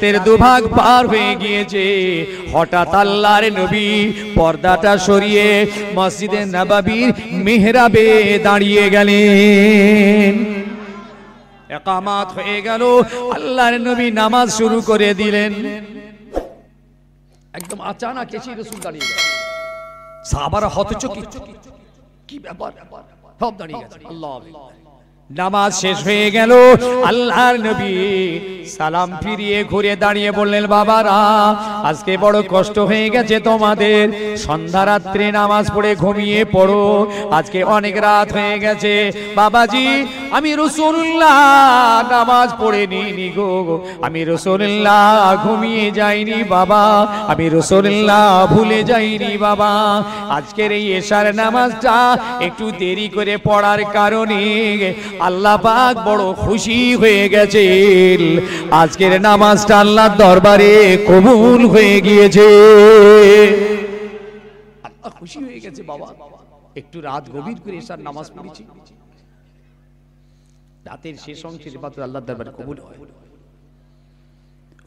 রাতের দুভাগ পার হয়ে গিয়েছে, হঠাৎ আল্লাহর নবী পর্দাটা সরিয়ে মসজিদে নববীর মিহরাবে দাঁড়িয়ে গেলেন। ইকামত হয়ে গেল, আল্লাহর নবী নামাজ শুরু করে দিলেন। একদম আচানক এসে রাসূল দাঁড়িয়ে গেলেন। সাহাবারা হতচকিত, কি ব্যাপার, সব দাঁড়িয়ে গেছে। আল্লাহু আকবার। নামাজ শেষ হয়ে গেল, আল্লাহর নবী সালাম ফিরিয়ে ঘুরে দাঁড়িয়ে বললেন, বাবারা আজকে বড় কষ্ট হয়ে গেছে তোমাদের, সন্ধ্যা রাত্রে নামাজ পড়ে ঘুমিয়ে পড়ো, আজকে অনেক রাত হয়ে গেছে। বাবাজি আমি রাসূলুল্লাহ নামাজ পড়ে নিইনি গো, আমি রাসূলুল্লাহ ঘুমিয়ে যাইনি বাবা, আমি রাসূলুল্লাহ ভুলে যাইনি বাবা। আজকের এই এশার নামাজটা একটু দেরি করে পড়ার কারণে আল্লাহ পাক বড় খুশি হয়ে গেছেন, আজকের নামাজটা আল্লাহর দরবারে কবুল হয়ে গিয়েছে। আল্লাহ খুশি হয়ে গেছে বাবা, একটু রাত গভীর করে এশার নামাজ পড়েছি, রাতের শেষ অংশের ইবাদত আল্লাহর দরবারে কবুল হয়।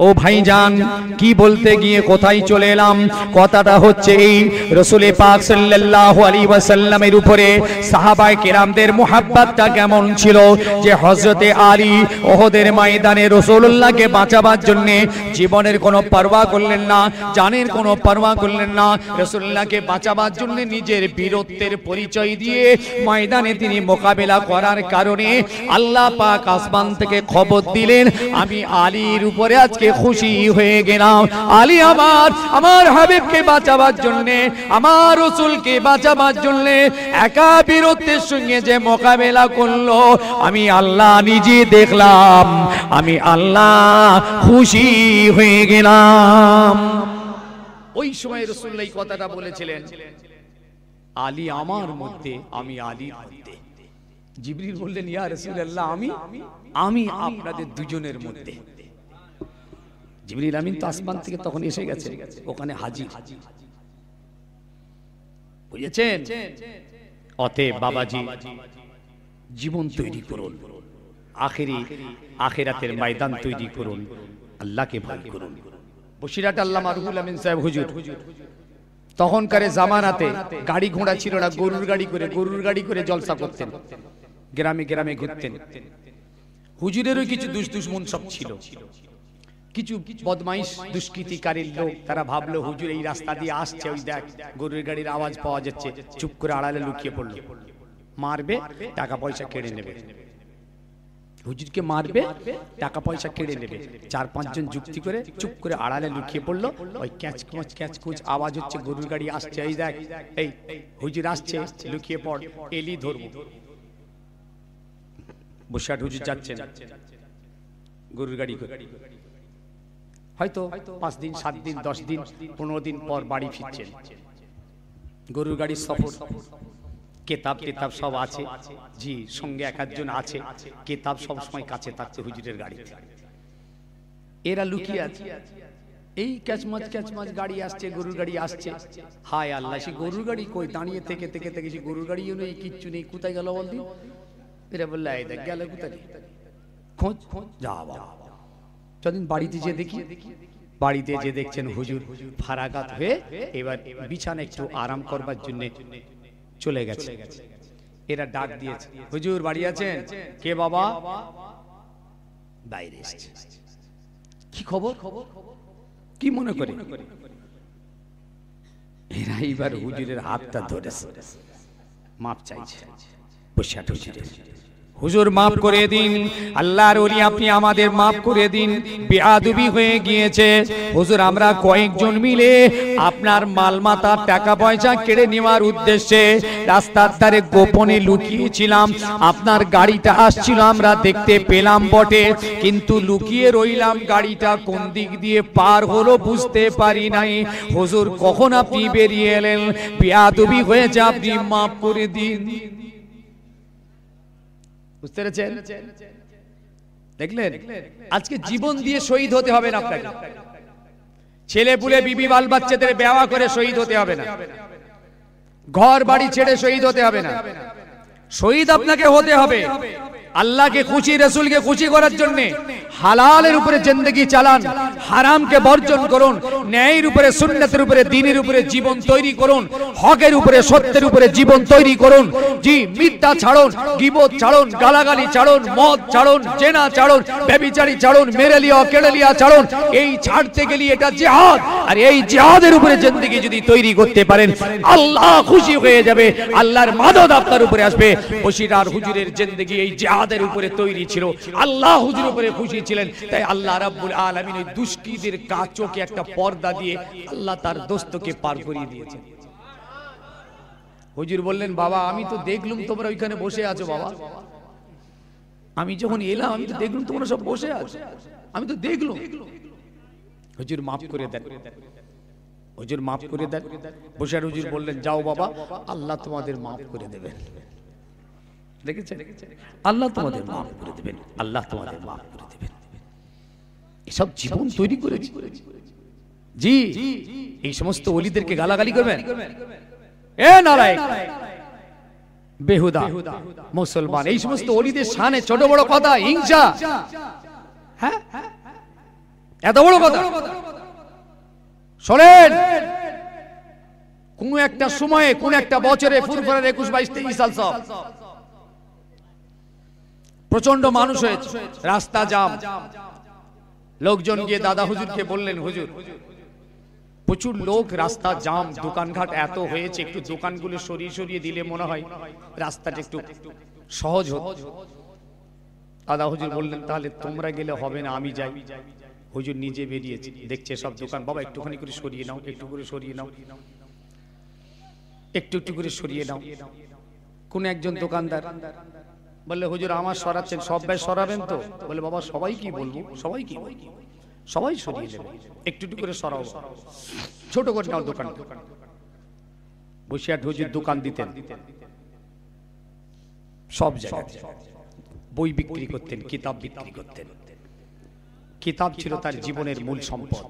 ও ভাইজান, কি বলতে গিয়ে কোথায় চলে এলাম? কথাটা হচ্ছে এই, রাসূল পাক সাল্লাল্লাহু আলাইহি ওয়াসাল্লামের উপরে সাহাবায়ে কেরামদের মুহাব্বতটা কেমন ছিল, যে হযরতে আলী উহুদের ময়দানে রাসূলুল্লাহকে বাঁচাবার জন্য জীবনের কোনো পরোয়া করলেন না, জানের কোনো পরোয়া করলেন না, রাসূলুল্লাহকে বাঁচাবার জন্য নিজের বীরত্বের পরিচয় দিয়ে ময়দানে তিনি মোকাবেলা করার কারণে আল্লাহ পাক আসমান থেকে খবর দিলেন, আমি আলীর উপরে আজকে খুশি হয়ে গেলাম। আলী আমার হাবিবকে বাঁচাবার জন্য, আমার রাসূলকে বাঁচাবার জন্য একা বীরত্বের সঙ্গে যে মোকাবেলা করলো, আমি আল্লাহ নিজে দেখলাম, আমি আল্লাহ খুশি হয়ে গেলাম। ওই সময় রাসূলুল্লাহ এই কথাটা বলেছিলেন, আলী আমার মধ্যে, আমি আলীর মধ্যে। জিবরিল বললেন, ইয়া রাসূলুল্লাহ আমি আপনাদের দুজনের মধ্যে। জিবরিল আমিন তো আসমান থেকে তখন এসে গেছে, ওখানে হাজির, বুঝেছেন? অতএব বাবাজি জীবন তৈরি করুন, আখিরাতের ময়দান তৈরি করুন, আল্লাহকে ভয় করুন। বসিরহাট আল্লামা রুহুল আমিন সাহেব হুজুর তখনকার জামানাতে গাড়ি ঘোড়া ছিল না, গরুর গাড়ি করে জলসা করতেন, গ্রামে গ্রামে ঘুরতেন। হুজুরেরও কিছু দুষ্মন সব ছিল, কিছু বদমাইশ দুষ্কৃতিকারীর লোক, তারা ভাবলো হুজুর এই রাস্তা দিয়ে আসছে, ওই দেখ গরুর গাড়ির আওয়াজ পাওয়া যাচ্ছে, চুপ করে আড়ালে লুকিয়ে পড়লো, মারবে, টাকা পয়সা কেড়ে নেবে। হুজুরকে মারবে, টাকা পয়সা কেড়ে নেবে। 4-5 জন যুক্তি করে চুপ করে আড়ালে লুকিয়ে পড়লো, ওই ক্যাচ আওয়াজ হচ্ছে, গরুর গাড়ি আসছে, এই দেখ এই হুজুর আসছে, লুকিয়ে পড়, এলি ধরবো। বসিরহাট হুজুর যাচ্ছেন গরুর গাড়ি করে, হয়তো 5 দিন 7 দিন 10 দিন 15 দিন পর বাড়ি ফিরছেন। গরুর গাড়ির সফর, কেতাব সব আছে, জি সঙ্গে এক একজন আছে, কেতাব সব সময় কাছে থাকছে হুজুরের গাড়িতে। এরা লুকিয়ে আছে, এই ক্যাচমাচ গাড়ি আসছে, গরুর গাড়ি আসছে। হায় আল্লাহ, সে গরুর গাড়ি কই, দাঁড়িয়ে থেকে সে গরুর গাড়িও নেই, কিচ্ছু নেই, কোথায় গেল বলদি? এরা বললে এই দেখ গেল কোথায়, খোঁজ যা বাবা। যতদিন বাড়িতে যে দেখি, বাড়িতে যে দেখছেন হুজুর ফারাগাত হয়ে এবার বিছানা একটু আরাম করবার জন্য চলে গেছে। এরা ডাক দিয়েছে, হুজুর বাড়ি আছেন? কে বাবা? বাইরে এসেছে। কি খবর, কি মনে করে? এরা এইবার হুজুরের হাতটা ধরেছে, মাপ চাইছে। বসিরহাট হুজুরের, হুজুর মাফ করে দিন, আল্লাহর ওলি আপনি আমাদের মাফ করে দিন, বেয়াদবি হয়ে গিয়েছে হুজুর, আমরা কয়েকজন মিলে আপনার মালমাতা টাকা পয়সা কেড়ে নেওয়ার উদ্দেশ্যে রাস্তার ধারে গোপনে লুকিয়েছিলাম, আপনার গাড়িটা আসছিল আমরা দেখতে পেলাম বটে, কিন্তু লুকিয়ে রইলাম, গাড়িটা কোন দিক দিয়ে পার হলো বুঝতে পারি নাই। হুজুর কখন আপনি বেরিয়ে এলেন, বেয়াদবি হয়েছে, আপনি মাফ করে দিন। বুঝতে পেরেছেন? দেখলেন, আজকে জীবন দিয়ে শহীদ হতে হবে না আপনাকে, ছেলে পুলে বিবি বাল বাচ্চাদের বিয়ে করে শহীদ হতে হবে না, ঘর বাড়ি ছেড়ে শহীদ হতে হবে না, শহীদ আপনাকে হতে হবে আল্লাহকে খুশি রাসূলকে খুশি করার জন্য হালালের উপরে জিন্দেগি চালান, হারামকে বর্জন করুন, ন্যায়ের উপরে সুন্নাতের উপরে দ্বীনের উপরে জীবন তৈরি করুন, হকের উপরে সত্যের উপরে জীবন তৈরি করুন। জি, মিথ্যা ছাড়ুন, গীবত ছাড়ুন, গালাগালি ছাড়ুন, মদ ছাড়ুন, জেনা ছাড়ুন, ব্যভিচারী ছাড়ুন, মেরেলিয়া কেড়েলিয়া ছাড়ুন। এই ছাড়তে গেলে এটা জিহাদ, আর এই জিহাদের উপরে জিন্দেগি যদি তৈরি করতে পারেন আল্লাহ খুশি হয়ে যাবে, আল্লাহর মাদদ আপনার উপরে আসবে। বশিরার হুজুরের জিন্দেগি এই জিহাদের উপরে তৈরি ছিল, আল্লাহ হুজুর উপরে খুশি ছিলেন। তাই আল্লাহ রাব্বুল আলামিন ওই দুষ্কৃতীদের কাচোকে একটা পর্দা দিয়ে আল্লাহ তার দোস্তকে পার করিয়ে দিয়েছেন। হুজুর বললেন, বাবা আমি তো দেখলুম তোমরা ওইখানে বসে আছো বাবা, আমি যখন এলাম আমি তো দেখলুম তোমরা সব বসে আছো, আমি তো দেখলুম। হুজুর মাফ করে দেন, হুজুর মাফ করে দেন। বসির হুজুর বললেন, যাও বাবা, আল্লাহ তোমাদের মাফ করে দেবেন। দেখেছেন, আল্লাহ তোমাদের মাফ করে দেবেন, আল্লাহ তোমাদের মাফ করে দেবেন। এসব জীবন তৈরি করেছি। জি, এই সমস্ত ওলিদেরকে গালাগালি করবেন? এ নালায়েক, বেহুদা মুসলমান, এই সমস্ত ওলিদের শানে ছোট বড় কথা, হিংসা, হ্যাঁ এত বড় কথা। শোনেন, কোন একটা সময়ে কোন একটা বছরে ফুরফুরার 21, 22, 23 সাল সব প্রচন্ড মানুষ হয়েছে, রাস্তা জাম। লোকজন গিয়ে দাদা হুজুরকে বললেন, হুজুর প্রচুর লোক, রাস্তা জাম, দোকানঘাট এত হয়েছে, একটু দোকানগুলো সরিয়ে সরিয়ে দিলে মনে হয় রাস্তাটা একটু সহজ হতো। দাদা হুজুর বললেন, তাহলে তোমরা গেলে হবে না, আমি যাই। হুজুর নিজে বেরিয়েছে, দেখছে সব দোকান, বাবা একটুখানি করে সরিয়ে নাও, একটু করে সরিয়ে নাও, একটু একটু করে সরিয়ে নাও। কোন একজন দোকানদার বললে, হুজুর আমার সরাচ্ছেন, সব ভাই সরাবেন তো? বলে, বাবা সবাই কি বলবো, সবাই কি বলবো, সবাই সরিয়ে দেবে, একটু একটু করে সরাও, ছোট করে নাও দোকান। বসিয়া হুজুর দোকান দিতেন সব জায়গায়, বই বিক্রি করতেন, কিতাব বিক্রি করতেন। কিতাব ছিল তার জীবনের মূল সম্পদ।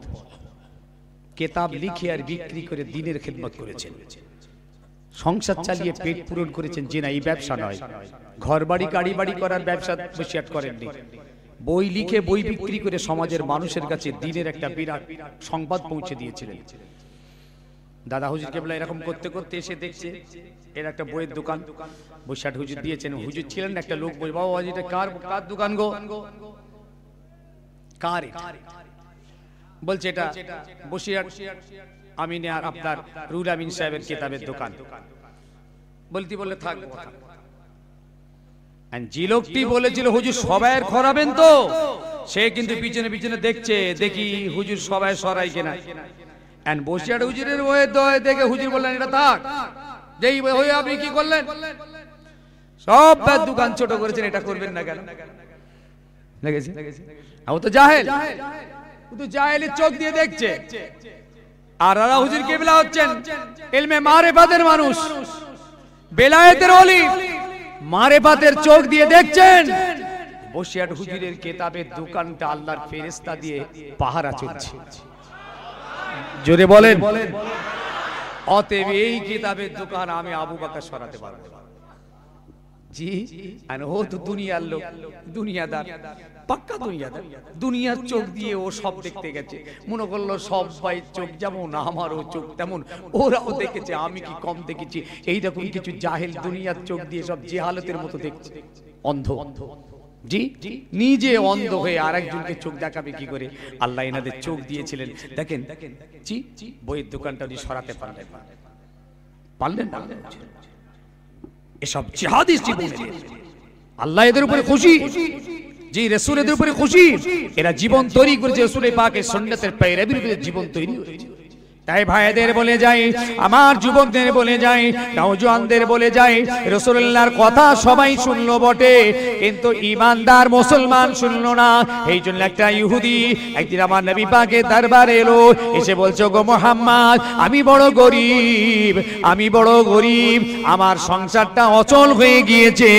কিতাব লিখে আর বিক্রি করে দ্বীনের খিদমত করেছেন, সংসার চালিয়ে পেট পূরণ করেছেন। যে না, এই ব্যবসা নয়, ঘর বাড়ি গাড়ি বাড়ি করার ব্যবসা বসিয়াট করেননি। বই লিখে বই বিক্রি করে সমাজের মানুষের কাছে দ্বীনের একটা বিরাট সংবাদ পৌঁছে দিয়েছিলেন। দাদা হুজুর কেবলা এরকম করতে করতে এসে দেখছে এর একটা বইয়ের দোকান বসিয়াট হুজুর দিয়েছেন। হুজুর ছিলেন একটা লোক, বলছে, বাবা এটা কার কার দোকান গো? কার? বলছে, এটা বসিয়াট আমিন আর আপনার রুল আমিন সাহেবের কিতাবের দোকান। বলতে বললে, থাক। যে লোকটি বলেছিল হুজুর সবাই খরাবেন তো, সে কিন্তু পিছনে পিছনে দেখছে, দেখি হুজুর সবাই সরাই কেনা। বসিয়াট হুজুরের বইয়ে দেখে হুজুর বললেন, এটা থাক। যেই হয়ে আপনি কি করলেন? সব দোকান ছোট করেছেন, এটা করবেন না কেন? লেগেছে? ও তো জাহেল, ও তো জাহেলের চোখ দিয়ে দেখছে। আর দাদা হুজুর কেবলা হচ্ছেন ইলমে মারিফাতের মানুষ, বেলায়েতের ওলি, মারিফাতের চোখ দিয়ে দেখছেন। বসিয়াট হুজুরের কিতাবের দোকানটা আল্লাহর ফেরেশতা দিয়ে পাহারা চলছে। জোরে বলেন। অতএব এই কিতাবের দোকান আমি আবু বকর সরাতে পারবো না। জি, আর ও তো দুনিয়ার লোক, দুনিয়াদার, পাক্কা দুনিয়াদার। দুনিয়ার চোখ দিয়ে ও সব দেখতে গেছে, মনে করলো সব ভাই চোখ যেমন আমারও চোখ তেমন, ওরাও দেখেছে, আমি কি কম দেখেছি? এইরকম কিছু জাহেল দুনিয়ার চোখ দিয়ে সব জেহালতের মতো দেখছে, অন্ধ। জি, নিজে অন্ধ হয়ে আরেকজনকে চোখ দেখাবে কি করে? আল্লাহ এনাদের চোখ দিয়েছিলেন। দেখেন, জি, বইয়ের দোকানটা উনি সরাতে পারলেন না। এসব জিহাদি জীবন, আল্লাহ এদের উপরে খুশি, যে রাসূল এদের উপরে খুশি। এরা জীবন তৈরি করেছে, রাসূল পাকের সুন্নাতের পেরাবির উপরে জীবন তৈরি হয়েছে। তাই ভাইদের বলে যাই, আমার যুবকদের বলে যাই, নওজোয়ানদের বলে যাই, রাসূলুল্লাহর কথা সবাই শুনলো বটে, কিন্তু ঈমানদার মুসলমান শুনলো না। এই জন্য একটা ইহুদি একদিন আমার নবী পাকের দরবারে এলো, এসে বলছে, গো মুহাম্মদ, আমি বড় গরিব, আমি বড় গরিব, আমার সংসারটা অচল হয়ে গিয়েছে,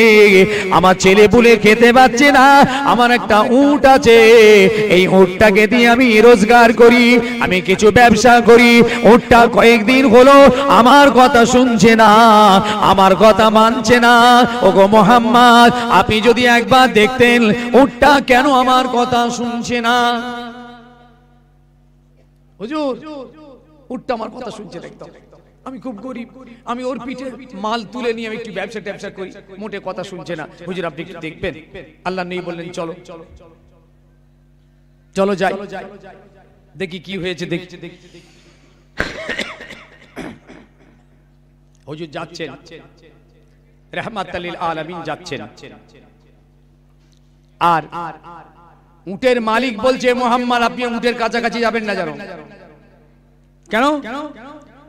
আমার ছেলে পুলে খেতে পাচ্ছে না, আমার একটা উট আছে, এই উটটাকে দিয়ে আমি রোজগার করি, আমি কিছু ব্যবসা করি, উটটা কয়েকদিন হলো আমার কথা শুনছে না, আমার কথা মানছে না। ওগো মুহাম্মদ, আপনি যদি একবার দেখতেন উটটা কেন আমার কথা শুনছে না। হুজুর, উটটা আমার কথা শুনছে না, আমি খুব গরিব, আমি ওর পিঠে মাল তুলে নিয়ে আমি একটু ব্যবসা ট্যাবসা করি, মোটে কথা শুনছে না। হুজুর আপনি একটু দেখবেন। আল্লাহ নবী বললেন চলো চলো যাই, দেখি কি হয়েছে দেখি। হুজুর যাচ্ছেন, রাহমাতাল লিল আলামিন যাচ্ছেন, আর উটের মালিক বলছে মুহাম্মদ আপনি উটের কাছাকাছি যাবেন না। জানো কেন?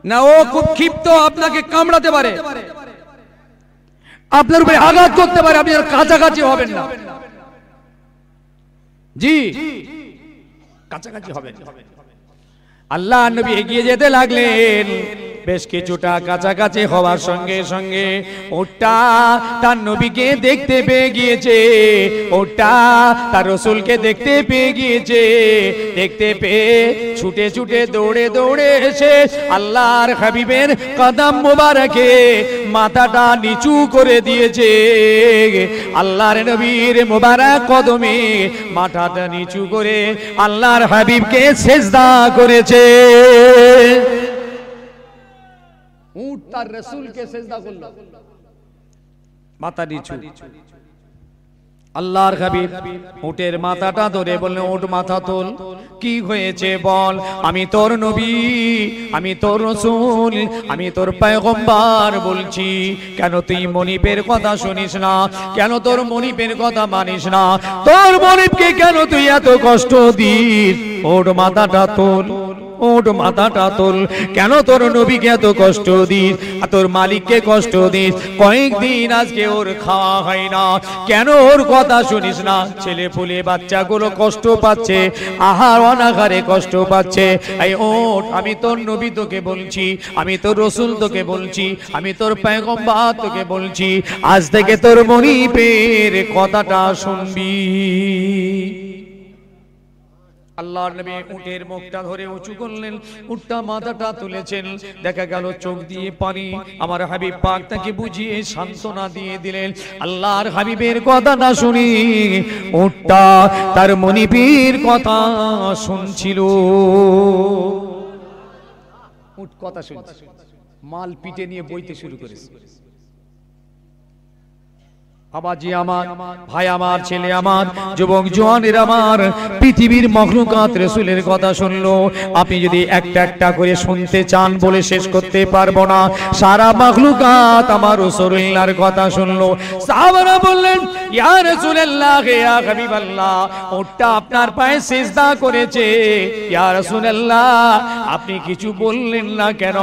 না ও খুব ক্ষিপ্ত, আপনাকে কামড়াতে পারে, আপনার উপরে আঘাত করতে পারে, আপনি কাছাকাছি হবেন না। জি, কাছাকাছি হবেন। আল্লাহ নবী এগিয়ে যেতে লাগলেন, বেশ কিছুটা কাছাকাছি হওয়ার সঙ্গে সঙ্গে ওটা তার নবীকে দেখতে পেয়ে গিয়েছে, ওটা তার রাসূলকে দেখতে পেয়ে গিয়েছে। দেখতে পেয়ে ছুটে ছুটে দৌড়ে দৌড়ে এসে আল্লাহর হাবিবের কদম মোবারকে মাথাটা নিচু করে দিয়েছে। আল্লাহর নবীর মোবারক কদমে মাথাটা নিচু করে আল্লাহর হাবিবকে সিজদা করেছে। উট তার রাসূলকে সিজদা করলো, মাথা নিচু। আল্লাহর হাবিব উটের মাথাটা ধরে বললেন উট মাথা তোল, কি হয়েছে বল। আমি তোর নবী, আমি তোর রাসূল, আমি তোর পয়গম্বর বলছি। কেন তুই মনিবের কথা শুনিস না? কেন তোর মনিবের কথা মানিস না? তোর মনিবকে কেন তুই এত কষ্ট দিস? উট মাথাটা তোল, ওঠ মাথাটা তোল। কেন তোর নবীকে এত কষ্ট দিস, তোর মালিককে কষ্ট দিস? কয়েকদিন আজকে ওর খাওয়া হয় না, কেন ওর কথা শুনিস না? ছেলে পুলে বাচ্চাগুলো কষ্ট পাচ্ছে, আহার অনাহারে কষ্ট পাচ্ছে। এই ওঠ, আমি তোর নবী তোকে বলছি, আমি তোর রাসূল তোকে বলছি, আমি তোর পয়গম্বর তোকে বলছি, আজ থেকে তোর মনিবের কথাটা শুনবি। আল্লাহর নবী উটের মুখটা ধরে উঁচু করলেন, উটটা মাথাটা তুলেছেন, দেখা গেল চোখ দিয়ে পানি। আমার হাবিব পাক তাকে বুঝিয়ে সান্ত্বনা দিয়ে দিলেন। আল্লাহর হাবিবের কথাটা শুনি উটটা তার মনিবের কথা শুনছিল। উট কথা শুনছে, মাল পিঠে নিয়ে বইতে শুরু করেছে। আবাজি আমার, ভাই আমার, ছেলে আমার, যুবক জওয়ানের আমার, পৃথিবীর মখলুকাত রাসূলের কথা শুনলো। আপনি যদি একটা একটা করে শুনতে চান বলে শেষ করতে পারবো না। সারা মখলুকাত আমার রাসূলুল্লাহর কথা শুনলো। সাহাবারা বললেন ইয়া রাসূলুল্লাহ, ইয়া হাবিবাল্লাহ, ওটা আপনার পায়ে সিজদা করেছে। ইয়া রাসূলুল্লাহ, আপনি কিছু বললেন না কেন?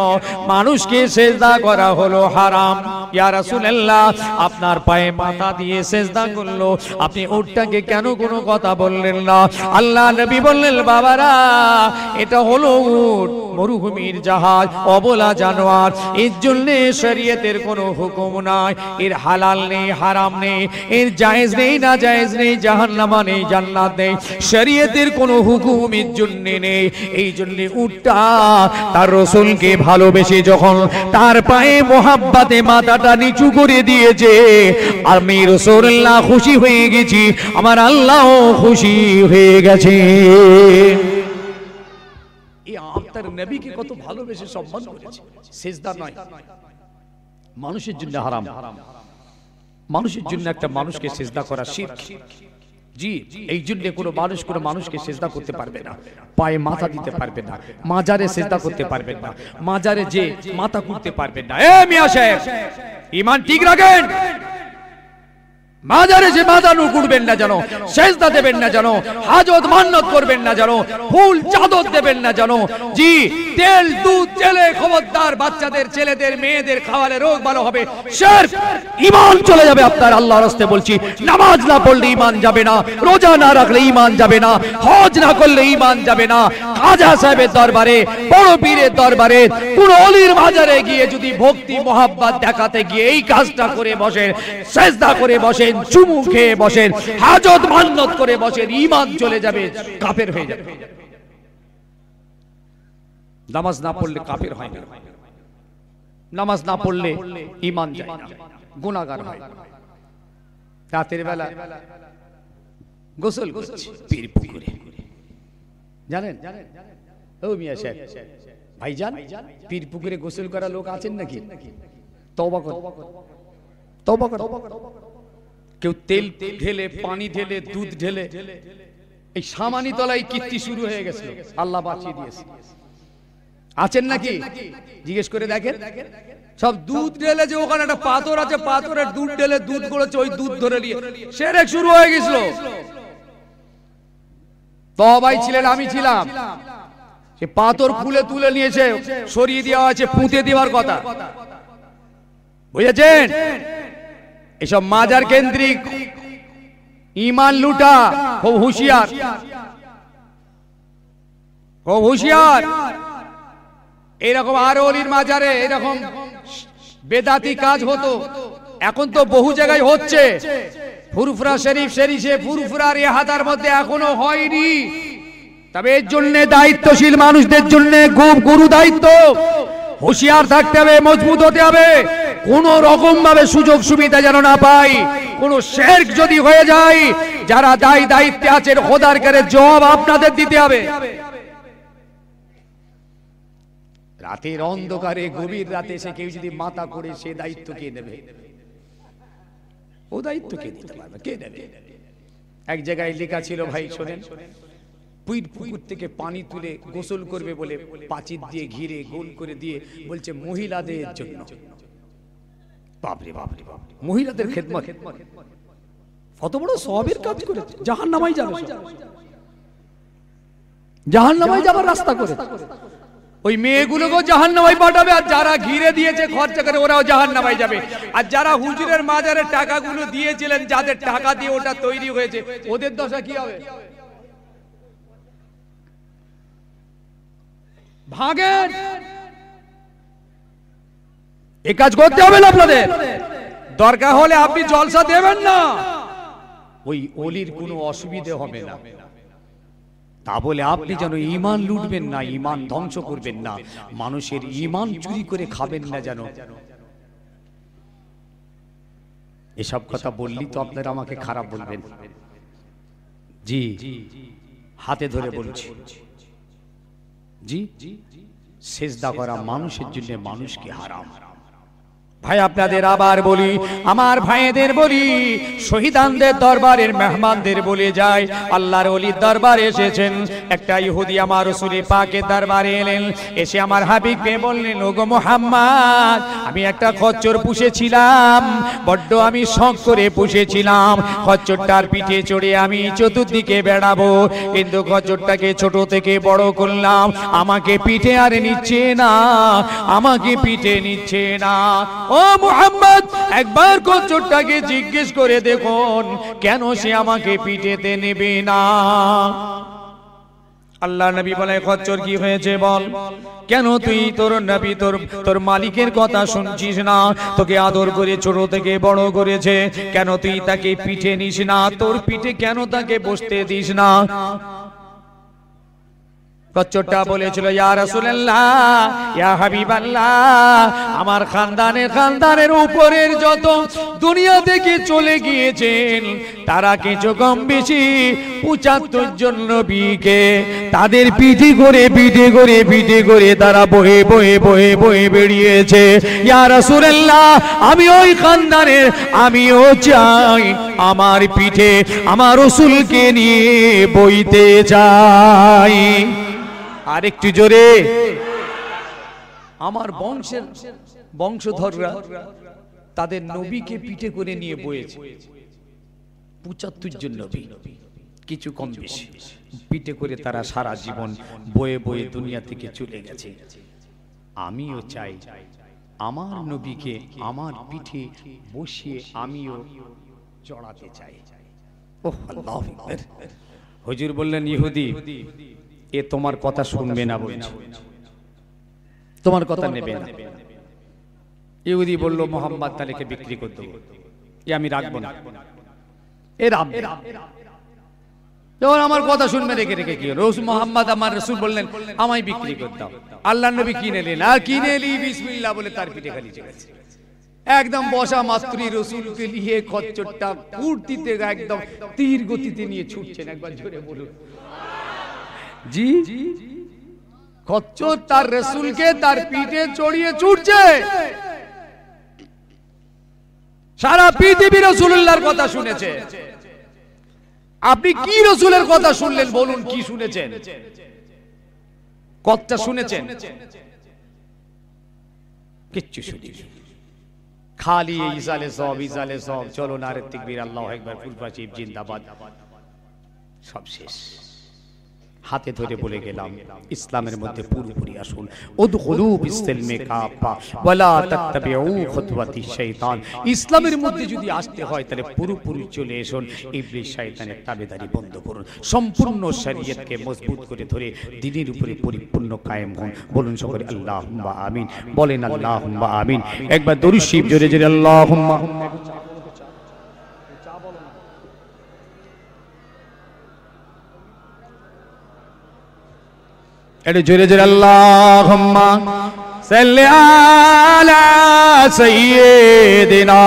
মানুষকে সিজদা করা হলো হারাম। ইয়া রাসূলুল্লাহ, আপনার পায়ে মাথা দিয়ে সিজদা করলো, আপনি উটটাকে কেন কোনো কথা বললেন না? আল্লাহ নবী বললেন বাবারা, এটা হলো উট, মরুভূমির জাহাজ, অবলা জানোয়ার, এর জন্য শরীয়তের কোনো হুকুম নাই, এর হালাল নেই, হারাম নেই, এর জায়েজ নেই, না জায়েজ নেই, জাহান্নামা নেই, জান্নাত নেই, শরীয়তের কোনো হুকুম এর জন্য নেই। এই জন্য উটটা তার রাসূলকে ভালোবেসে যখন তার পায়ে মোহাব্বতে মাথাটা নিচু করে দিয়েছে, আমি রাসূলুল্লাহ খুশি হয়ে গেছি, আমার আল্লাহ খুশি হয়ে গেছে। এই আপনার নবীকে কত ভালোবেসে সম্মান করেছে। সিজদা নয়, মানুষের জন্য হারাম, মানুষের জন্য একটা মানুষকে সিজদা করা শিরক। জি, এই জন্য কোনো মানুষ কোনো মানুষকে সিজদা করতে পারবে না, পায়ে মাথা দিতে পারবে না, মাজারে সিজদা করতে পারবেন না, মাজারে যে মাথা কুটতে পারবেন না। এ মিয়া সাহেব, ঈমান ঠিক রাখেন। মাজারে যে মাথা নুকুড়বেন না জানো, সেজদা দেবেন না জানো, হাজত মান্নত করবেন না জানো, ফুল চাদর দেবেন না জানো। জি, তেল দুধ চেলে খবরদার, বাচ্চাদের ছেলেদের মেয়েদের খাওয়ালে রোগ ভালো হবে, শিরক, ঈমান চলে যাবে আপনার। আল্লাহর রাস্তায় বলছি, নামাজ না পড়লে ঈমান যাবে না, রোজা না রাখলে ঈমান যাবে না, হজ না করলে ঈমান যাবে না। খাজা সাহেবের দরবারে, বড় পীরের দরবারে, কোন ওলির মাজারে গিয়ে যদি ভক্তি মোহাব্বত দেখাতে গিয়ে এই কাজটা করে বসেন, সিজদা করে বসেন, চুমু খেয়ে বসেন, হাজত মান্নত করে বসেন, ঈমান চলে যাবে, কাফের হয়ে যাবে। নামাজ না পড়লে কাফের হয় না, নামাজ না পড়লে ঈমান যায় না, গুনাহগার হয়। রাতের বেলা গোসল করছে পীর পুকুরে, জানেন? ও মিয়া সাহেব, ভাইজান, পীর পুকুরে গোসল করা লোক আছেন নাকি? তওবা কর, তওবা কর। কেউ তেল ঢেলে, পানি ঢেলে, দুধ ঢেলে, এই সামানি তলায় কীর্তি শুরু হয়ে গেছিল, আল্লাহ বাঁচিয়ে দিয়েছে। আছেন নাকি জিজ্ঞেস করে দেখেন। সব দুধ ঢেলে, যে ওখানে একটা পাথর আছে, পাথরের দুধ ঢেলে দুধ করেছে, ওই দুধ ধরে নিয়ে শিরক শুরু হয়ে গেছিল। তওবাই ছিলেন, আমি ছিলাম। সে পাথর খুলে তুলে নিয়েছে, সরিয়ে দেওয়া আছে, পুঁতে দেওয়ার কথা, বুঝেছেন? এসব মাজার কেন্দ্রিক ঈমান লুটা, খুব হুঁশিয়ার, খুব হুঁশিয়ার। এরকম আর ওলির মাজারে এরকম বেদাতি কাজ হতো, এখন তো বহু জায়গায় হচ্ছে। ফুরফুরা শরীফ শরীফে ফুরফুরার ইহাতার মধ্যে এখনো হয়নি। তবে এর জন্য দায়িত্বশীল মানুষদের জন্য খুব গুরু দায়িত্ব, হুঁশিয়ার থাকতে হবে, মজবুত হতে হবে। কোন রকম ভাবে সুযোগ সুবিধা যেন না পাই। কোন শিরক যদি হয়ে যায়, যারা দায়িত্বে আছেন খোদার কাছে জবাব আপনাদের দিতে হবে। রাতের অন্ধকারে, গভীর রাতে এসে কেউ যদি মাথা করে, সে দায়িত্ব কে নেবে? ও দায়িত্ব কে দিতে পারবে? কে নেবে? এক জায়গায় লেখা ছিল, ভাই শোনেন, পীর পুকুর থেকে পানি তুলে গোসল করবে বলে পাচির দিয়ে ঘিরে গোল করে দিয়ে বলছে মহিলাদের জন্য। বাপরে বাপরে বাপ, মহিলাদের খেদমত, কত বড় সওয়াবের কাজ করেছে। জাহান্নামায় যাবে, জাহান্নামায় যাবার রাস্তা করে। ওই মেয়েগুলোকেও জাহান্নামায় পাঠাবে, আর যারা ঘিরে দিয়েছে খরচা করে ওরাও জাহান্নামায় যাবে। আর যারা হুজুরের মাজারে টাকাগুলো দিয়েছিলেন, যাদের টাকা দিয়ে ওটা তৈরি হয়েছে, ওদের দশা কি হবে? ভাগেন, এই কাজ করতে হবে না আপনাদের। দরকার হলে আপনি জলসা দেবেন না, ওই ওলির কোনো অসুবিধে হবে না। তা বলে আপনি যেন ঈমান লুটবেন না, ঈমান ধ্বংস করবেন না, মানুষের ঈমান চুরি করে খাবেন না যেন। এসব কথা বললি তো আপনারা আমাকে খারাপ বলবেন। জি, হাতে ধরে বলছি, জি, সেজদা করা মানুষের জন্য মানুষকে হারাম। ভাই আপনাদের আবার বলি, আমার ভাইদের বলি, শহীদানদের দরবারের মেহমানদের বলে যায়, আল্লাহর ওলির দরবারে এসেছেন। একটা ইহুদি আমার রাসূল পাকের দরবারে এলেন, এসে আমার হাবিবকে বললেন, ওগো মুহাম্মদ, আমি একটা খচ্চর পুষেছিলাম, বড্ড আমি শখ করে পুষেছিলাম। খচ্চরটার পিঠে চড়ে আমি চতুর্দিকে বেড়াবো, কিন্তু খচ্চরটাকে ছোট থেকে বড় করলাম, আমাকে পিঠে আর নিচ্ছে না, আমাকে পিঠে নিচ্ছে না। ও মুহাম্মদ, একবার খচ্চরটাকে জিজ্ঞেস করে দেখুন, কেন সে আমাকে পিঠেতে নেবে না? আল্লাহ নবী বলে, খচ্চর কি হয়েছে বল? কেন তুই তোর নবী তোর মালিকের কথা শুনছিস না? তোকে আদর করে ছোট থেকে বড় করেছে, কেন তুই তাকে পিঠে নিস না? তোর পিঠে কেন তাকে বসতে দিস না? খচ্চরটা বলেছিল, ইয়া রাসূলুল্লাহ, ইয়া হাবিবাল্লাহ, আমার খানদানের উপরের যত দুনিয়া থেকে চলে গিয়েছেন, তারা কিছু কম বেশি ৭৫ জন নবীকে তাদের পিঠে করে তারা বয়ে বেরিয়েছে। ইয়া রাসূলুল্লাহ, আমি ওই খানদানের, আমিও চাই আমার পিঠে আমার রাসূলকে নিয়ে বইতে চাই। আরেকটু জোরে, আমার বংশধররা তাদের নবীকে পিঠে করে নিয়ে বয়েছে। ৭৫ জন নবী, কিছু কম বেশি পিঠে করে তারা সারা জীবন বয়ে দুনিয়া থেকে চলে গেছে। আমিও চাই আমার নবীকে আমার পিঠে বসিয়ে আমিও চড়াতে চাই। ওহ আল্লাহু আকবার। হুজুর বললেন, ইহুদি, এ তোমার কথা শুনবে না, বলছে তোমার কথা নেবে না। ইহুদি বলল, মুহাম্মদ তালেকে বিক্রি করে দেবো, এ আমি রাখবো না, এ রাখবে। যখন আমার কথা শুনবে রেখে রেখে কি রসুল মোহাম্মদ আমার রসুল বললেন আমায় বিক্রি করতাম, আল্লাহ নবী কিনে নিলেন, আর কিনে এলি বিসমিল্লাহ বলে তার পিঠে খালি চলেছে। একদম বসা মাত্রই রসুলকে নিয়ে খচ্চরটা কুর্তিতে একদম তীর গতিতে নিয়ে ছুটছেন। একবার জোরে বলুন জি। খচ্চর তার রসুলকে তার পিঠে চড়িয়ে ছুটছে। সারা পৃথিবী রাসূলুল্লাহর কথা শুনেছে। আপনি কি রাসূলের কথা শুনলেন বলুন, কি শুনেছেন? কথা শুনেছেন? কিচ্ছু শুনিনি, খালি ইসালে সব চলো নারে তাকবীর আল্লাহু আকবার ফুলপাশিব জিন্দাবাদ, সব শেষ। হাতে ধরে বলে গেলাম ইসলামের মধ্যে পুরোপুরি আসুন। উদখুলু বিসসিলমি কাফা ওয়ালা তাত্তাবিউ খুতওয়াতিশ শাইতান। ইসলামের মধ্যে যদি আসতে হয় তাহলে পুরোপুরি চলে আসুন, ইবলিস শয়তানের তাবেদারি বন্ধ করুন, সম্পূর্ণ শরীয়তকে মজবুত করে ধরে দ্বীনের উপরে পরিপূর্ণ কায়েম হন। বলুন সকলে আল্লাহুম্মা আমিন, বলেন আল্লাহুম্মা আমিন। একবার দরুদ শরীফ জোরে জোরে আল্লাহুম্মা। এটা জোরে জোরে আল্লাহুম্মা সাল্লি আলা সাইয়্যিদিনা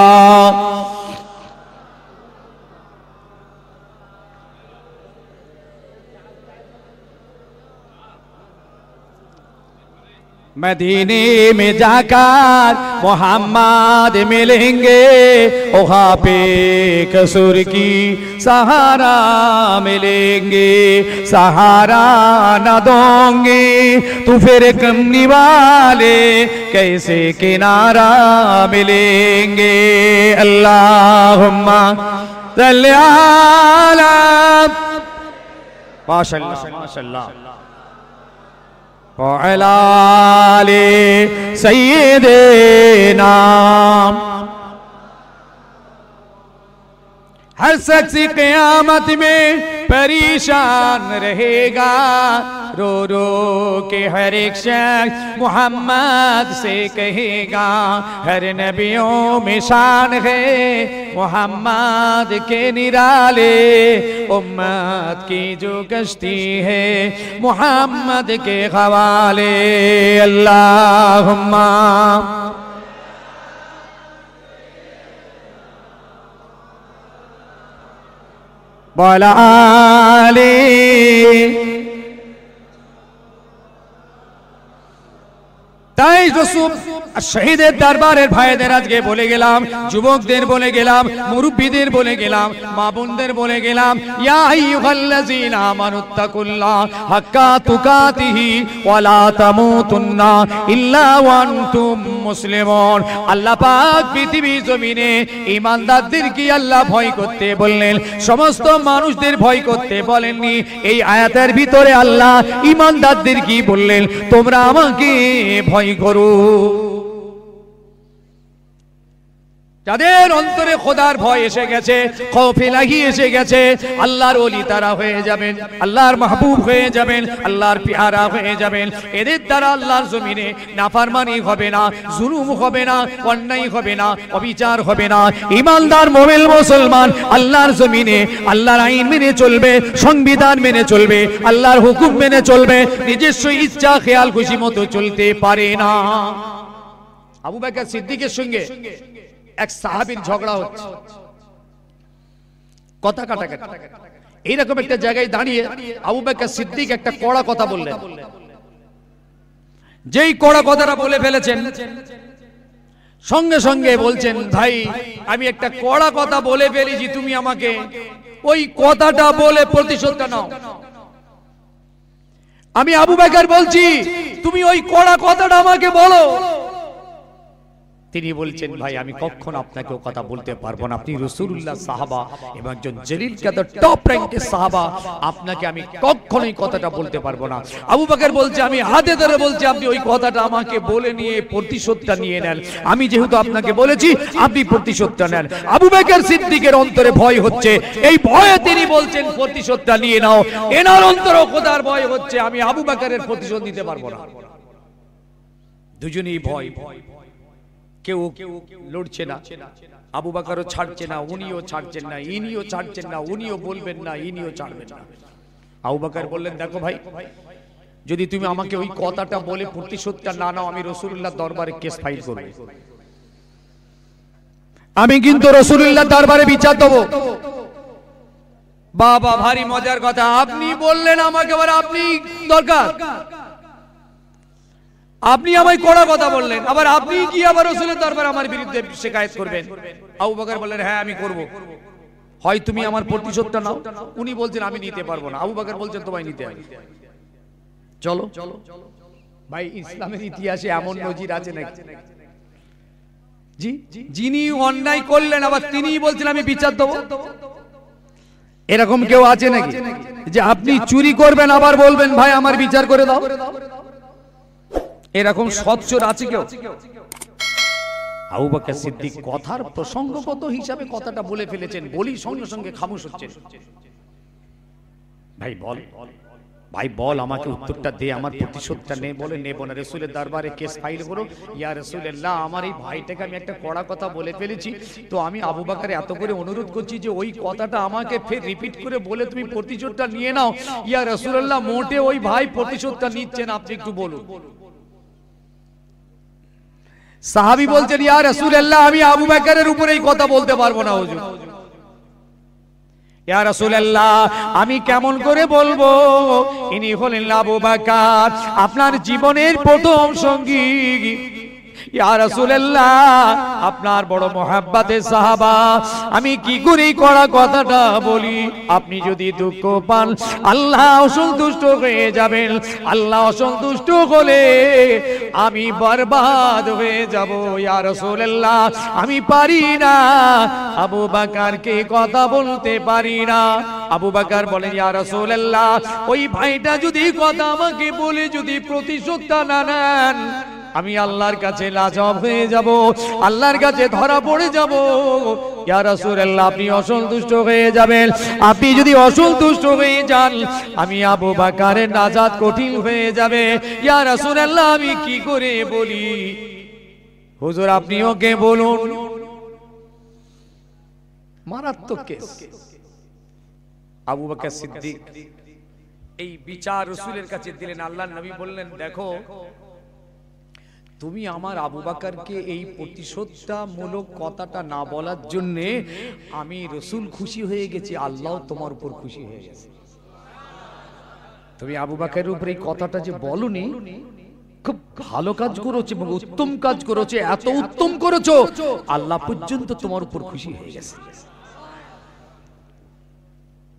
मदीने में जाकर मोहम्मद मिलेंगे, वहाँ पे कसूर की सहारा मिलेंगे, सहारा न दोगे तो फिर कमनी वाले कैसे किनारा मिलेंगे। अल्लाहुम्मा सल्ली अला माशाअल्लाह माशाअल्लाह वअला आले सय्यिदिना। हर शख्स क़यामत में परेशान रहेगा, रो रो के हर एक शख्स मोहम्मद से कहेगा, हर नबियों में शान है मोहम्मद के निराले, उम्मत की जो कश्ती है मोहम्मद के हवाले। अल्लाहुम्मा वाला आले। তাই রসুল শহীদের দরবারের ভাইদের আজকে বলে গেলাম, যুবকদের বলে গেলাম, মুরব্বিদের বলে গেলাম, মা বোনদের বলে গেলাম, ইয়া আইয়ুহাল্লাযীনা আমানুত্তাকুল্লাহ হাক্কা তুকাতিহি ওয়া লা তামুতুন্না ইল্লা ওয়া আনতুম মুসলিমুন। আল্লাহ পাক পৃথিবীর জমিনে ঈমানদারদেরকে আল্লাহ ভয় করতে বললেন, সমস্ত মানুষদের ভয় করতে বলেননি। এই আয়াতের ভিতরে আল্লাহ ঈমানদারদেরকে বললেন তোমরা আমাকে ভয় করো। যাদের অন্তরে খোদার ভয় এসে গেছে, খৌফ ইলাহি এসে গেছে, আল্লাহর ওলি তারা হয়ে যাবেন, আল্লাহর মাহবুব হয়ে যাবেন, আল্লাহর পিয়ারা হয়ে যাবেন। এদের দ্বারা আল্লাহর জমিনে নাফরমানি হবে না, জুলুম হবে না, অন্যায় হবে না, অবিচার হবে না। ঈমানদার মুমিন মুসলমান আল্লাহর জমিনে আল্লাহর আইন মেনে চলবে, সংবিধান মেনে চলবে, আল্লাহর হুকুম মেনে চলবে, নিজস্ব ইচ্ছা খেয়াল খুশি মতো চলতে পারে না। আবু বকর সিদ্দিকের সঙ্গে এক সাহাবীর ঝগড়া হচ্ছে, কথা কাটাকাটি। এইরকম একটা জায়গায় দাঁড়িয়ে আবু বকর সিদ্দিক একটা কড়া কথা বললেন। যেই কড়া কথাটা বলে ফেলেছেন, সঙ্গে সঙ্গে বলছেন ভাই আমি একটা কড়া কথা বলে ফেলেছি, তুমি আমাকে ওই কথাটা বলে প্রতিশোধটা নাও। আমি আবু বকর বলছি তুমি ওই কড়া কথাটা আমাকে বলো। তিনি বলছেন ভাই আমি কখনো আপনাকে ও কথা বলতে পারবো না, আপনি রাসূলুল্লাহ সাহাবা এবং একজন জলিল কাদের টপ র‍্যাঙ্কের সাহাবা, আপনাকে আমি কখনোই কথাটা বলতে পারবো না। আবু বকর বলছে আমি হাতে ধরে বলছি আপনি ওই কথাটা আমাকে বলে নিয়ে প্রতিশোধটা নিয়ে নেন, আমি যেহেতু আপনাকে বলেছি আপনি প্রতিশোধটা নেন। আবু বকর সিদ্দিকের অন্তরে ভয় হচ্ছে, এই ভয়ে তিনি বলছেন প্রতিশোধটা নিয়ে নাও। এনার অন্তরে খোদার ভয় হচ্ছে আমি আবু বকরের প্রতিশোধ নিতে পারবো না। দুজনেই ভয়, কেউ লড়ছে না। আবু বকরও ছাড়ছে না, উনিও ছাড়ছেন না, ইনিও ছাড়ছেন না, উনিও বলবেন না, ইনিও ছাড়বেন না। আবু বকর বললেন, দেখো ভাই, যদি তুমি আমাকে ওই কথাটা বলে প্রতিশোধটা না নাও, আমি রাসূলুল্লাহ দরবারে কেস ফাইল করব, আমি কিন্তু রাসূলুল্লাহ দরবারে বিচার দেব। বাবা, ভারী মজার কথা, আপনি বললেন আমাকে, আবার আপনি দরকার, আপনি আমায় কড়া কথা বললেন, আবার আপনি কি আবার রাসূলের দরবারে আমার বিরুদ্ধে শিকায়েত করবেন? আবু বকর বললেন, হ্যাঁ আমি করব, হয় তুমি আমার প্রতিশোধটা নাও। উনি বলছেন আমি নিতে পারবো না, আবু বকর বলছেন তোমায় নিতে হবে। চলো ভাই, ইসলামের ইতিহাসে এমন নজির আছে নাকি? জি, যিনি অন্যায় করলেন আবার তিনিই বলছেন আমি বিচার দেব, এরকম কেউ আছে নাকি? যে আপনি চুরি করবেন আবার বলবেন ভাই আমার বিচার করে দাও, এরকম সচ্চর আছে কেউ? আবু বকর সিদ্দিক কথার প্রসঙ্গগত হিসাবে কথাটা বলে ফেলেছেন, বলি সঙ্গে সঙ্গে খামোশ হচ্ছেন। ভাই বল, ভাই বল, আমাকে উত্তরটা দে, আমার প্রতিশোধটা নে। বলে নেব না, রাসূলের দরবারে কেস ফাইল করো। ইয়া রাসূলুল্লাহ, আমার এই ভাইটাকে আমি একটা কড়া কথা বলে ফেলেছি, তো আমি আবু বকর এত করে অনুরোধ করছি যে ওই কথাটা আমাকে ফের রিপিট করে বলে তুমি প্রতিশোধটা নিয়ে নাও। ইয়া রাসূলুল্লাহ, মোটে ওই ভাই প্রতিশোধটা নিচ্ছেন, আপনি একটু বলুন। সাহাবী বলছেন, ইয়া রাসূলুল্লাহ, আমি আবু বকরের উপরে এই কথা বলতে পারবো না হুজুর। ইয়া রাসূলুল্লাহ, আমি কেমন করে বলবো? ইনি হলেন আবু বকর, আপনার জীবনের প্রথম সঙ্গী। ইয়া রাসূলুল্লাহ, আপনার বড় মুহাব্বতের সাহাবা, আমি কি করে করা কথাটা বলি? আপনি যদি দুঃখ পান, আল্লাহ অসন্তুষ্ট হয়ে যাবেন, আল্লাহ অসন্তুষ্ট হলে আমি বরবাদ হয়ে যাব। ইয়া রাসূলুল্লাহ, আমি পারি না, আবু বকরকে কথা বলতে পারি না। আবু বকর বলেন, ইয়া রাসূলুল্লাহ, ওই ভাইটা যদি কথা আমাকে বলে যদি প্রতিশোধটা না নেন, আমি আল্লাহর কাছে লাজবাব হয়ে যাব, আল্লাহর কাছে ধরা পড়ে যাব। ইয়া রাসূলুল্লাহ, আপনি অসন্তুষ্ট হয়ে যাবেন, আপনি যদি অসন্তুষ্ট হয়ে যান, আমি আবু বকরের নাজাত কঠিন হয়ে যাবে। ইয়া রাসূলুল্লাহ, আমি কি করে বলি? হুজুর আপনি ওকে বলুন। মারাত্মক কেস। আবু বকর সিদ্দিক এই বিচার রাসূলের কাছে দিলেন। আল্লাহর নবী বললেন, দেখো, তুমি আমার আবু বকরকে এই প্রতিশোধটা মূলক কথাটা না বলার জন্য আমি রাসূল খুশি হয়ে গেছি, আল্লাহ তোমার উপর খুশি হয়ে গেছে। তুমি আবু বকরের উপর এই কথাটা যে বলনি, খুব ভালো কাজ করেছো এবং উত্তম কাজ করেছো, এত উত্তম করেছো, আল্লাহ পর্যন্ত তোমার উপর খুশি হয়ে গেছে।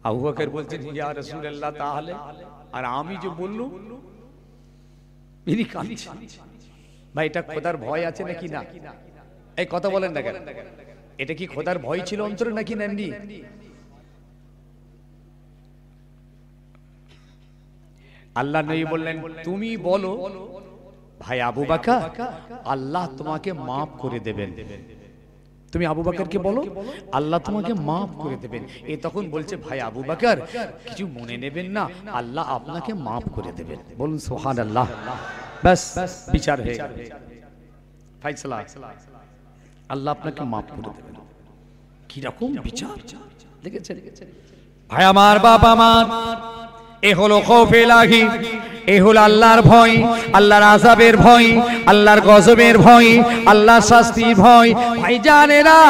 আবু বকর বলছেন, ইয়া রাসূলুল্লাহ, তাহলে আর আমি যে বললুম, ইনি কাঁদছেন। ভাই, এটা খোদার ভয় আছে নাকি না? এই কথা বলেন না কেন? এটা কি খোদার ভয় ছিল অন্তরে নাকি এমনি? আল্লাহ নবী বললেন, তুমি বলো ভাই আবু বকর, আল্লাহ তোমাকে মাফ করে দেবেন। তুমি আবু বকরকে বলো, আল্লাহ তোমাকে মাফ করে দেবেন। এ তখন বলছে, ভাই আবু বকর, কিছু মনে নেবেন না, আল্লাহ আপনাকে মাফ করে দেবেন। বলুন সুবহানাল্লাহ। বাস, বিচার হয়ে গেল, ফাইসলা, আল্লাহ আপনাকে মাফ করে দেবেন। কি রকম বিচার দেখেছেন ভাই আমার, বাবা আমার? এ হলো খৌফ ইলাহি, এ হলো আল্লাহর ভয়, আল্লাহর আযাবের ভয়, আল্লাহর গজবের ভয়, আল্লাহর শাস্তির ভয়। ভাইজানেরা,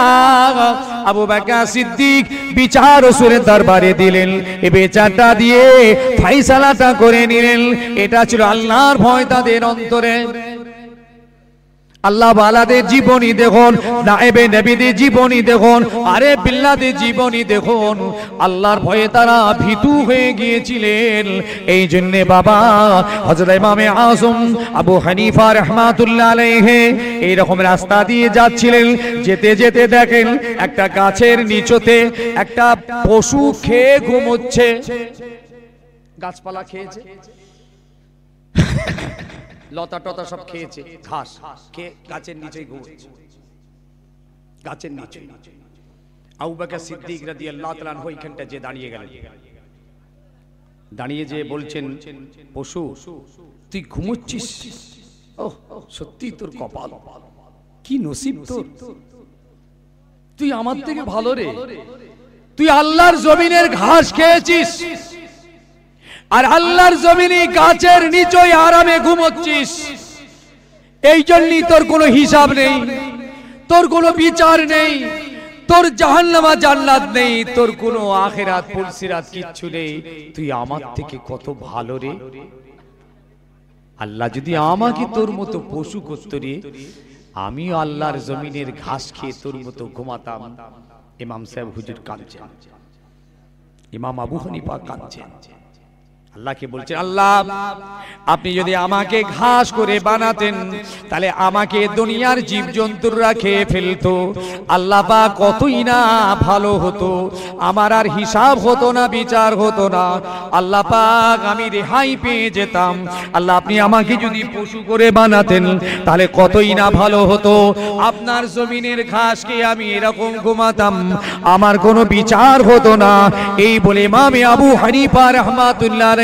আবু বকর সিদ্দিক বিচার রাসূলের দরবারে দিলেন, এই বিচারটা দিয়ে ফয়সালাটা করে নিলেন। এটা ছিল আল্লাহর ভয় তাদের অন্তরে। আল্লাহ ওয়ালাদের জীবনী দেখুন, নায়েবে নবীদের জীবনী দেখুন, আরে বিল্লাদের জীবনী দেখুন, আল্লাহর ভয়ে তারা ভীতু হয়ে গিয়েছিলেন। এই জন্য বাবা হযরত ইমামে আযম আবু হানিফা রাহমাতুল্লাহ আলাইহি এইরকম রাস্তা দিয়ে যাচ্ছিলেন, যেতে যেতে দেখেন একটা গাছের নিচতে একটা পশু খেয়ে ঘুমোচ্ছে। গাছপালা খেয়েছে, লতা টতা সব খেয়েছে, ঘাস খেয়ে গাছের নিচেই ঘুমোচ্ছে, গাছের নিচে। আবু বকর সিদ্দিক রাদিয়াল্লাহু তাআলা আনহু ওইখানটা যে দাঁড়িয়ে গেলেন, দাঁড়িয়ে যে বলছেন, পশু তুই ঘুমোচ্ছিস? ওহ, সত্যি তোর কপাল, কি নসিব তোর। তুই আমার থেকে ভালো রে, তুই আল্লাহর জমিনের ঘাস খেয়েছিস আর আল্লাহর জমিনে গাছের নিচে আরামে ঘুমোচ্ছিস, এই জন্যই তোর কোনো হিসাব নেই, তোর কোনো বিচার নেই, তোর জাহান্নামা জান্নাত নেই, তোর কোনো আখিরাত পুলসিরাত কিচ্ছু নেই। তুই আমার থেকে কত ভালো রে। আল্লাহ যদি আমাকে তোর মতো পশু করত রে, আমিও আল্লাহর জমিনের ঘাস খেয়ে তোর মতো ঘুমাতাম। ইমাম সাহেব হুজুর কাঁদছেন, ইমাম আবু হানিফা কাঁদছেন, আল্লাহকে বলছেন, আল্লাহ আপনি যদি আমাকে ঘাস করে বানাতেন তাহলে আমাকে দুনিয়ার জীবজন্তুরা খেয়ে ফেলতো, আল্লাহ পাক কতই না ভালো হতো, আমার আর হিসাব হতো না, বিচার হতো না, আল্লাহ পাক আমি রেহাই পেয়ে যেতাম। আল্লাহ আপনি আমাকে যদি পশু করে বানাতেন তাহলে কতই না ভালো হতো, আপনার জমিনের ঘাস খেয়ে আমি এরকম ঘুমাতাম, আমার কোনো বিচার হতো না। এই বলে ইমাম আবু হানিফা রাহমাতুল্লাহ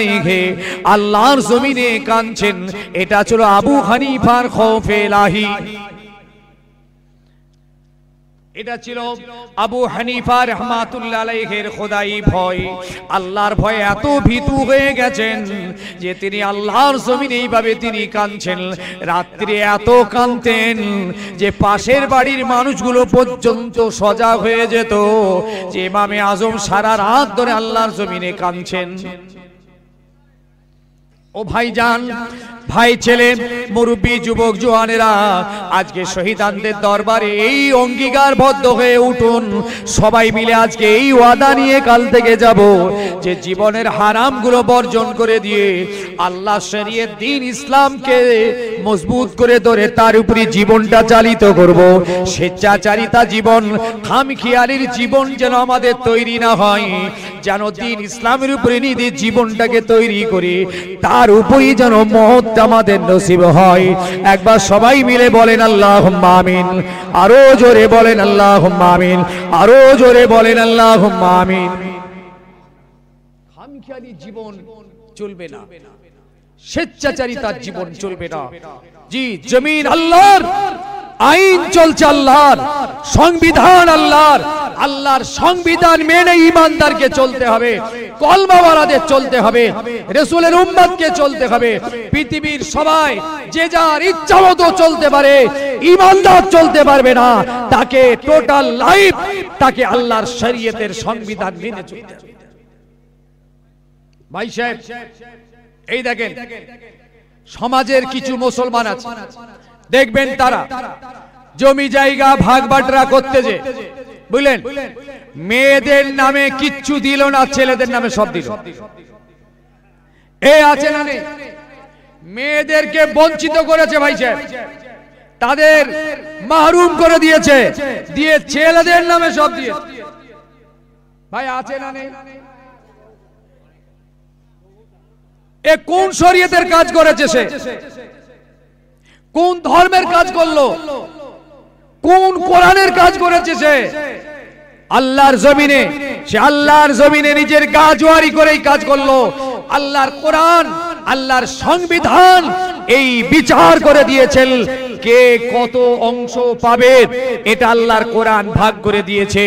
আল্লাহর জমিনে কাঁদছেন। এটা ছিল আবু হানিফার খৌফে ইলাহি, এটা ছিল আবু হানিফা রাহমাতুল্লাহ আলাইহির খোদাই ভয়। আল্লাহর ভয়ে এত ভীতু হয়ে গেছেন যে তিনি আল্লাহর জমিনে এইভাবে তিনি কাঁদছেন। রাত্রে এত কাঁদতেন যে পাশের বাড়ির মানুষগুলো পর্যন্ত সজাগ হয়ে যেত যে ইমামে আজম সারা রাত ধরে আল্লাহর জমিনে কাঁদছেন। ও ভাইজান, ভাই ছেলে, মুরব্বী, যুবক জওয়ানেরা, আজকে শহীদানদের দরবারে এই অঙ্গীকারবদ্ধ হয়ে উঠুন, সবাই মিলে আজকে এই ওয়াদা নিয়ে কাল থেকে যাব যে জীবনের হারামগুলো বর্জন করে দিয়ে আল্লাহ শরীয়ত দ্বীন ইসলামকে মজবুত করে ধরে তার উপরে জীবনটা চালিত করব। স্বেচ্ছাচারিতা জীবন, খামখেয়ালির জীবন যেন আমাদের তৈরি না হয়, যেন দ্বীন ইসলামের উপরে নিজের জীবনটাকে তৈরি করে তার উপরই যেন মহৎ আমাদের নসিব হয়। একবার সবাই মিলে বলেন আল্লাহুম্মা আমিন, আরো জোরে বলেন আল্লাহুম্মা আমিন, আরো জোরে বলেন আল্লাহুম্মা আমিন। খামখেয়ালি জীবন চলবে না, স্বেচ্ছাচারিতার জীবন চলবে না। জি, জমিন আল্লাহর, আইন চলছে আল্লাহর, সংবিধান আল্লাহর, আল্লাহর সংবিধান মেনে ইমানদারকে চলতে হবে, কলমাওয়ালাদের চলতে হবে, রাসূলের উম্মতকে চলতে হবে। পৃথিবীর সবাই যে যার ইচ্ছা মতো চলতে পারে, ইমানদার চলতে পারবে না, তাকে টোটাল লাইফ তাকে আল্লাহর শরীয়তের সংবিধান মেনে চলতে হবে। ভাই সাহেব, এই দেখেন সমাজের কিছু মুসলমান আছে, দেখবেন তারা জমি জায়গা ভাগ বাটরা করতে যে, বুঝলেন, মেয়েদের নামে কিচ্ছু দিল না, ছেলেদের নামে সব দিল। এ আছে না নেই? মেয়েদেরকে বঞ্চিত করেছে ভাই সাহেব, তাদের মাহরুম করে দিয়েছে, দিয়ে ছেলেদের নামে সব দিয়েছে। ভাই আছে না নেই? এ কোন শরীয়তের কাজ করেছে? সে কোন ধর্মের কাজ করলো? কোন কোরআনের কাজ করেছে? সে আল্লাহর জমিনে, সে আল্লাহর জমিনে নিজের গাজওয়ারি করেই কাজ করলো। আল্লাহর কোরআন, আল্লাহর সংবিধান এই বিচার করে দিয়েছেন কে কত অংশ পাবে, এটা আল্লাহর কোরআন ভাগ করে দিয়েছে।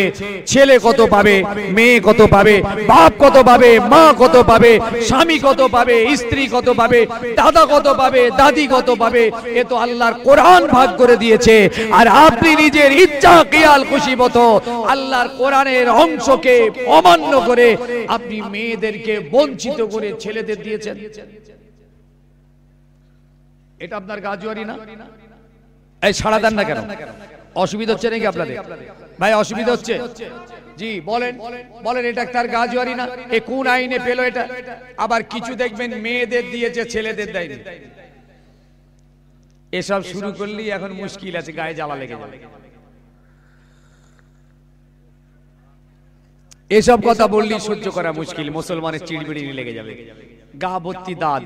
ছেলে কত পাবে, মেয়ে কত পাবে, বাপ কত পাবে, মা কত পাবে, স্বামী কত পাবে, স্ত্রী কত পাবে, দাদা কত পাবে, দাদি কত পাবে, এ তো আল্লাহর কোরআন ভাগ করে দিয়েছে। আর আপনি নিজের ইচ্ছা খেয়াল খুশি মতো আল্লাহর কোরআনের অংশকে অমান্য করে আপনি মেয়েদেরকে বঞ্চিত করে ছেলেদের দিয়েছেন। এটা আপনার গাজওয়ারি না? এই সাড়া দেন না কেন? অসুবিধা হচ্ছে নাকি আপনাদের? ভাই অসুবিধা হচ্ছে? জি বলেন, বলেন, এটা তার গাজওয়ারি না? এ কোন আইনে পেল এটা? আবার কিছু দেখবেন মেয়েদের দিয়েছে, ছেলেদের দেয়নি। এসব শুরু করলেই এখন মুশকিল আছে, গায়ে জ্বালা লেগে যাবে। এসব কথা বললেই সহ্য করা মুশকিল, মুসলমানের চিড়বিড়ি লেগে যাবে। গা ভর্তি দাঁত,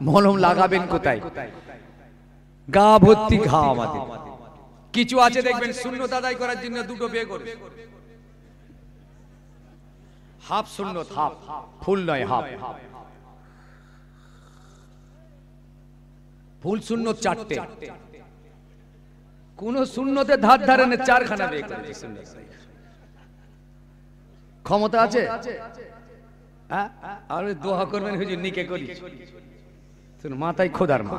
মলম লাগাবেন কোথায়? গা ভর্তি ঘা। আমাদের কিছু আছে দেখবেন সুন্নত আদায় করার জন্য দুটো বিয়ে করে, হাফ সুন্নত, হাফ, ফুল নয় হাফ। ফুল সুন্নত চারটে, কোন সুন্নতে ধার ধারে না, 4খানা বিয়ে করেছে। ক্ষমতা আছে? আর দোয়া করবেন হুজুর নিকে করি, মাথায় খোদার মা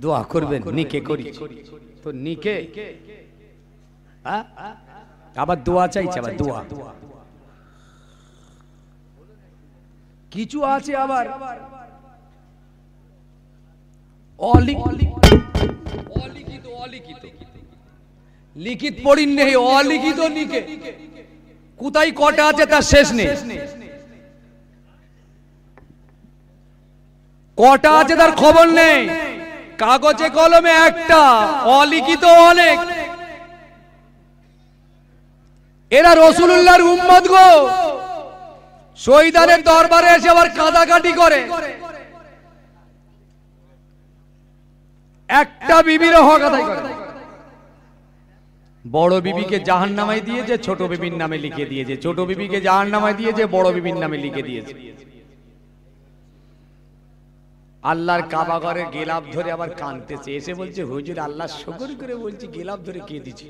দোয়া করবেন নিকে করি, তো নিকে আবার দোয়া চাইছে, আবার দোয়া কিছু আছে, আবার অলিখিত অলিখিত লিখিত পড়িন নেই, অলিখিত নিকে কোথায় কটা আছে তার শেষ নেই, কটা আছে তার খবর নেই, কাগজে কলমে একটা, অলিখিত অনেক। এরা রাসূলুল্লাহর উম্মত গো, শহীদানের দরবারে এসে আবার কাঁদাকাটি করে, একটা বিবির হক আদায় করে। বড় বিবিকে জাহান্নামায় দিয়েছে, ছোট বিবির নামে লিখে দিয়েছে, ছোট বিবিকে জাহান্নামায় দিয়েছে, বড় বিবির নামে লিখে দিয়েছে। আল্লাহর কাবা ঘরে গেলাপ ধরে আবার কাঁদতেছে, এসে বলছে হুজুর আল্লাহ শুকর করে বলছি গেলাপ ধরে কেঁদেছি।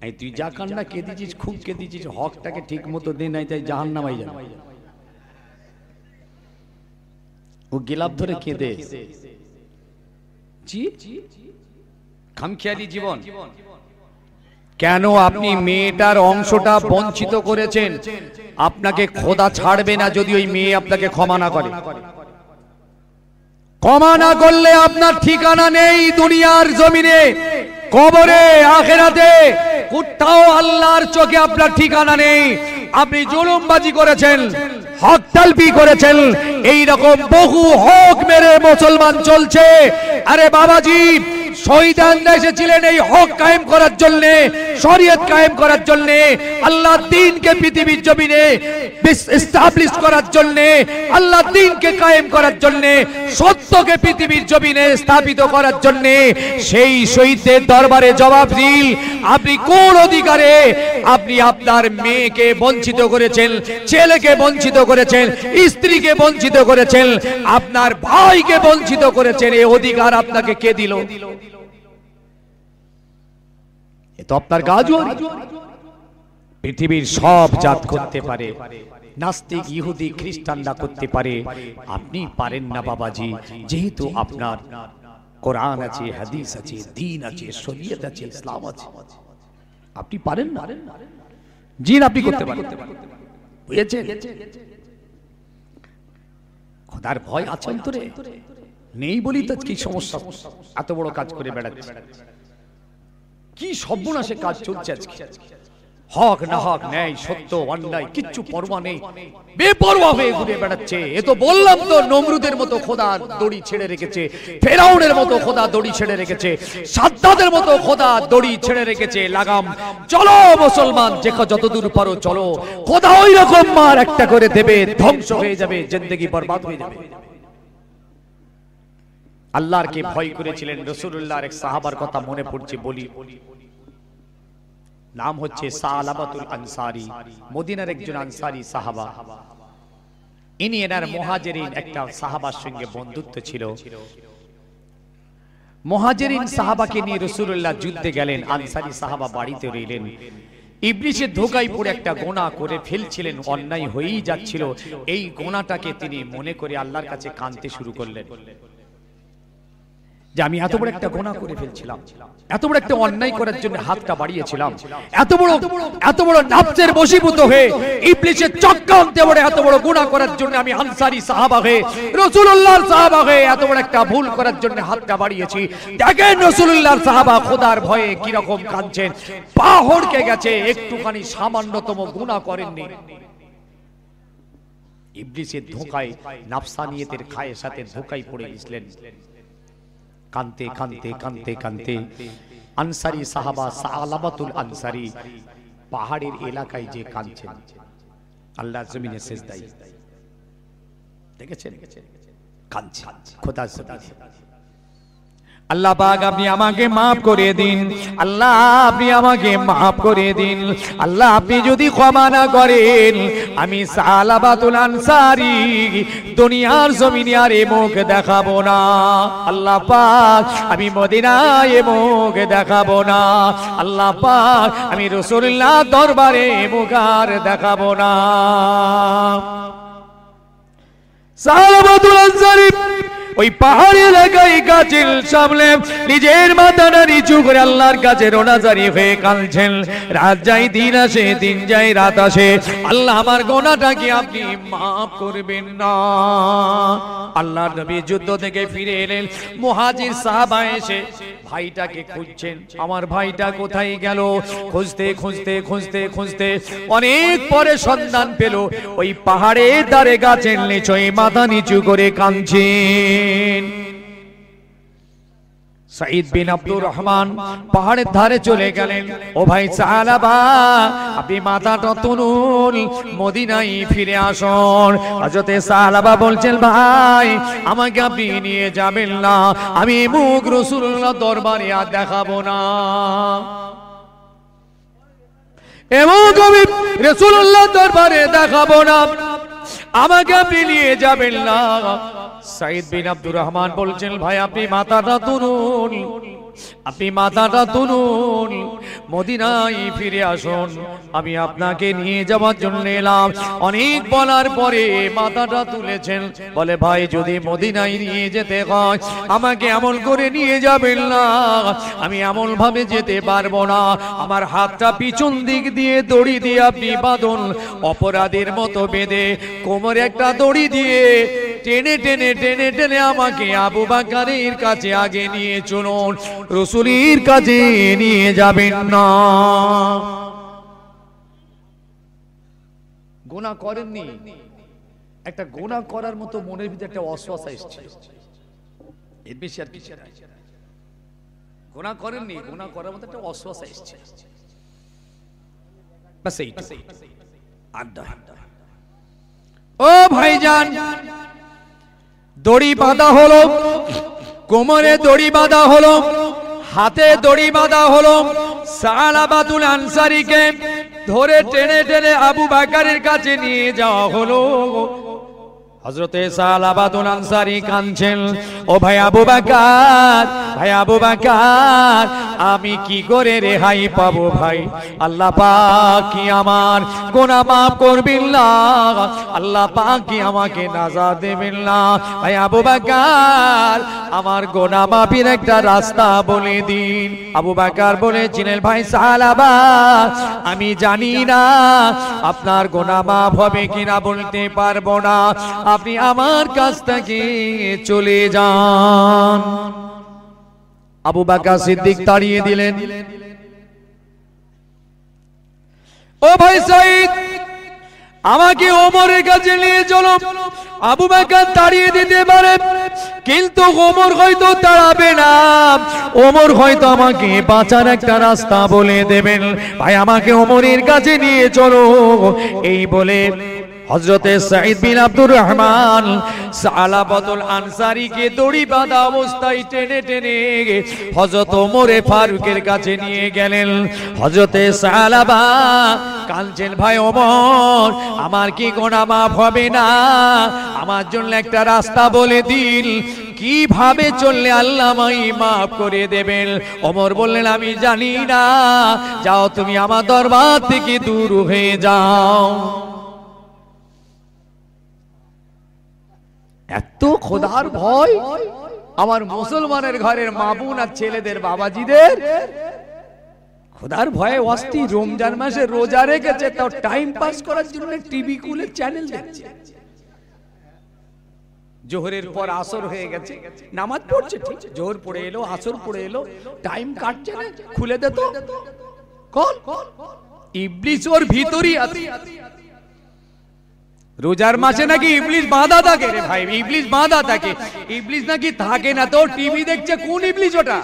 এই তুই যা কান্না কেঁদেছিস, খুব কেঁদেছিস, হকটাকে ঠিক মতো দে নাই, তাই জাহান্নামায় যাবে। ও গেলাপ ধরে কেঁদে, জি খামখেয়ালি জীবন। কেন আপনি মেয়েটার অংশটা বঞ্চিত করেছেন? আপনাকে খোদা ছাড়বে না যদি ওই মেয়ে আপনাকে ক্ষমা না করে। ক্ষমা না করলে আপনার ঠিকানা নেই দুনিয়ার জমিনে, কবরে, আখিরাতে, কোথাও আল্লাহর চোখে আপনার ঠিকানা নেই। আপনি জুলুমবাজি করেছেন, হক তালবি করেছেন, এই রকম বহু হক মেরে মুসলমান চলছে। আরে বাবাজি, শহীদানরা এসেছিলেন এই হক কায়েম করার জন্য, শরীয়ত কায়েম করার জন্য, আল্লাহর দ্বীনকে পৃথিবীর জমিনে এস্টাবলিশ করার জন্য, আল্লাহর দ্বীনকে কায়েম করার জন্য, সত্যকে পৃথিবীর জমিনে স্থাপিত করার জন্য। সেই শহীদদের দরবারে জবাবদিহি আপনি কোন অধিকারে আপনি আপনার মেয়েকে বঞ্চিত করেছেন, ছেলেকে বঞ্চিত করেছেন, স্ত্রীকে বঞ্চিত করেছেন, আপনার ভাইকে বঞ্চিত করেছেন, এই অধিকার আপনাকে কে দিল? এ তো আপনার গাজর। পৃথিবীর সব জাত করতে পারে, নাস্তিক, ইহুদি, খ্রিস্টানরা করতে পারে, আপনি পারেন না বাবাজি। যেহেতু আপনার কোরআন আছে, হাদিস আছে, দ্বীন আছে, শরীয়ত আছে, ইসলাম আছে, আপনি পারেন না। জিন আপনি করতে পারেন, বুঝেছেন? খোদার ভয় আছে অন্তরে নেই বলি তো কি সমস্যা, এত বড় কাজ করে বেড়াচ্ছে। কি সর্বনাশে কাজ চলছে আজকে। হক না হক, ন্যায় সত্য অন্যায় কিচ্ছু পরোয়া নেই, বেপরোয়া হয়ে ঘুরে বেড়াচ্ছে। এ তো বললাম তো, নমরুদের মতো খোদা দড়ি ছেড়ে রেখেছে, ফেরাউনের মতো খোদা দড়ি ছেড়ে রেখেছে, সাদ্দাদের মতো খোদা দড়ি ছেড়ে রেখেছে। লাগাম চলো মুসলমান, যতদূর পারো চলো, খোদা ওই রকম মার একটা করে দেবে, ধ্বংস হয়ে যাবে, জিন্দেগি বরবাদ হয়ে যাবে। আল্লাহরকে ভয় করেছিলেন রাসূলুল্লাহর এক সাহাবার কথা মনে পড়ছে বলি, নাম হচ্ছে সালাবাতুল আনসারী, মদিনার একজন আনসারী সাহাবা। ইনি এনার মুহাজিরিন একটা সাহাবার সঙ্গে বন্ধুত্ব ছিল। মুহাজিরিন সাহাবাকে নিয়ে রাসূলুল্লাহ যুদ্ধে গেলেন, আনসারী সাহাবা বাড়িতে রইলেন। ইবলিসের ধোঁকায় পড়ে একটা গুনাহ করে ফেলছিলেন, অন্যায় হয়েই যাচ্ছিল। এই গুনাহটাকে তিনি মনে করে আল্লাহর কাছে কাঁদতে শুরু করলেন যে আমি এত বড় একটা গুনাহ করে ফেলছিলাম, এত বড় একটা অন্যায় করার জন্য হাতটা বাড়িয়েছিলাম, এত বড় নফসের বশীভূত হয়ে ইবলিসের চক্রান্তে পড়ে এত বড় গুনাহ করার জন্য আমি আনসারী সাহাবা হয়ে, রাসূলুল্লাহর সাহাবা হয়ে এত বড় একটা ভুল করার জন্য হাতটা বাড়িয়েছি। দেখেন রাসূলুল্লাহর সাহাবা খোদার ভয়ে কি রকম কাঁদছেন, পা হড়কে গেছে, একটুখানি সামান্যতম গুনাহ করেননি। ইবলিসের ধোঁকায়, নাফসানিয়তের খায়েশাতের ধোঁকায় পড়ে গেলেন। কানতে কানতে কানতে কানতে আনসারী সাহাবা সালাবাতুল আনসারী পাহাড়ের এলাকায় যে কাঁদছেন, আল্লাহর জমিনে সিজদায়, দেখেছেন কাঁদছে খোদার জমিনে। আল্লাহ পাক আপনি আমাকে maaf করে দিন, আল্লাহ আপনি আমাকে maaf করে দিন, আল্লাহ আপনি যদি ক্ষমা না করেন আমি সালাবাতুল আনসারী দুনিয়ার জমিনে আর মুখ দেখাবো না। আল্লাহ পাক আমি মদিনায় মুখ দেখাবো না। আল্লাহ পাক আমি রাসূলুল্লাহ দরবারে মুখ আর দেখাবো না। সালাবাতুল আনসারী ওই পাহাড়ি এলাকায় গাছের সামনে নিজের মাথাটা নিচু করে আল্লাহর কাছে রোনাজারি হয়ে কাঁদছেন। রাত যায় দিন আসে, দিন যায় রাত আসে, আল্লাহ আমার গোনাটাকে আপনি মাফ করবেন না। আল্লাহর নবী যুদ্ধ থেকে ফিরে এলেন, মুহাজির সাহাবা এসে ভাইটাকে খুঁজছেন, আমার ভাইটা কোথায় গেল? খুঁজতে খুঁজতে খুঁজতে খুঁজতে অনেক পরে সন্ধান পেল, ওই পাহাড়ের ধারে গাছের নিচে মাথা নিচু করে কাঁদছেন। সাঈদ বিন আব্দুর রহমান পাহাড়ের ধারে চলে গেলেন। ও ভাই সাহাবা, আপনি মাথাটা তুলুন, মদিনায় ফিরে আসুন। হযরতে সাহাবা বলছেন, ভাই আমাকে আপনি নিয়ে যাবেন না, আমি মুখ রাসূলুল্লাহ দরবারে আর দেখাবো না। এবং আমি রাসূলুল্লাহ দরবারে দেখাবো না, আমাকে আপনি নিয়ে যাবেন না। সাঈদ বিন আব্দুর রহমান বলছেন, ভাই আপনি মাথাটা তুলুন, আপনি মাথাটা তুলুন, মদিনায় ফিরে আসুন, আমি আপনাকে নিয়ে যাওয়ার জন্য এলাম। অনেক বলার পরে মাথাটা তুলেছেন। বলে, ভাই যদি মদিনায় নিয়ে যেতে হয় আমাকে এমন করে নিয়ে যাবেন না, আমি এমন ভাবে যেতে পারবো না। আমার হাতটা পিছন দিক দিয়ে দড়ি দিয়ে আপনি বাঁধুন, অপরাধীর মতো বেঁধে কোমরে একটা দড়ি দিয়ে টেনে টেনে টেনে টেনে আমাকে আবু বকরের কাছে আগে নিয়ে চলুন, রাসূলের কাছে নিয়ে যাবেন না। গুনাহ করেননি, একটা গুনাহ করার মতো মনের ভিতরে একটা অসওয়াসা এসেছে, এর বেশি আর কিছু না। গুনাহ করেননি, গুনাহ করার মতো একটা অসওয়াসা এসেছে, বাস এইটা। আড্ডা। ও ভাইজান, দড়ি বাঁধা হলো, কোমরে দড়ি বাঁধা হলো, হাতে দড়ি বাঁধা হলো। সালাবাতুল আনসারীকে ধরে টেনে টেনে আবু বকরের কাছে নিয়ে যাওয়া হলো। হযরতে সালাবাতুল আনসারী কাঁদছেন, ও ভাই আবু বকর, ভাই আবু বকর, আমি কি করে রেহাই পাবো ভাই? আল্লাহ পাক কি আমার গুনাহ মাফ করবেন না? আল্লাহ পাক কি আমাকে নাজাত দেবেন না? ভাই আবু বকর, আমার গুনাহ মাফের একটা রাস্তা বলে দিন। আবু বকর বলেছিলেন, ভাই সাহাবা, আমি জানি না আপনার গুনাহ মাফ হবে কিনা, বলতে পারবো না, আপনি আমার কাছ থেকে চলে যান। আবু বকর সিদ্দিক তাড়িয়ে দিলেন, ও ভাই সাঈদ, আমাকে ওমরের কাছে নিয়ে চলো। আবু বকর তাড়িয়ে দিতে পারে, কিন্তু ওমর হয়তো তাড়াবে না, ওমর হয়তো আমাকে বাঁচার একটা রাস্তা বলে দেবেন। ভাই আমাকে ওমরের কাছে নিয়ে চলো। এই বলে হযরতে সাঈদ বিন আব্দুর রহমান সালাবাতুল আনসারীকে দড়ি বাঁধা অবস্থায় টেনে টেনে হযরত ওমরে ফারুকের কাছে নিয়ে গেলেন। হযরতে সালাবা কাঁদছেন, ভাই ওমর, আমার কি গুনাহ মাফ হবে না? আমার জন্য একটা রাস্তা বলে দিন, কিভাবে চললে আল্লাহ আমায় মাফ করে দেবেন? ওমর বললেন, আমি জানি না, যাও তুমি আমার দরবার থেকে দূর হয়ে যাও। এত খোদার ভয় আমার মুসলমানের ঘরের মা বোন আর ছেলেদের, বাবাজিদের খোদার ভয়ে অস্থির। রমজান মাসে রোজা রেখেছে, তাও টাইম পাস করার জন্য টিভি খুলে চ্যানেল দেখছে। জোহরের পর আসর হয়ে গেছে, নামাজ পড়ছে, ঠিক জোহর পড়ে এলো, আসর পড়ে এলো, টাইম কাটছে না, খুলে দে তো। কোন ইবলিস ওর ভিতরই আছে। রোজার মাসে নাকি ইবলিস বাঁধা থাকে রে ভাই, ইবলিস বাঁধা থাকে। ইবলিস নাকি থাকে না, তো টিভি দেখছে। কোন ইবলিস ওটা?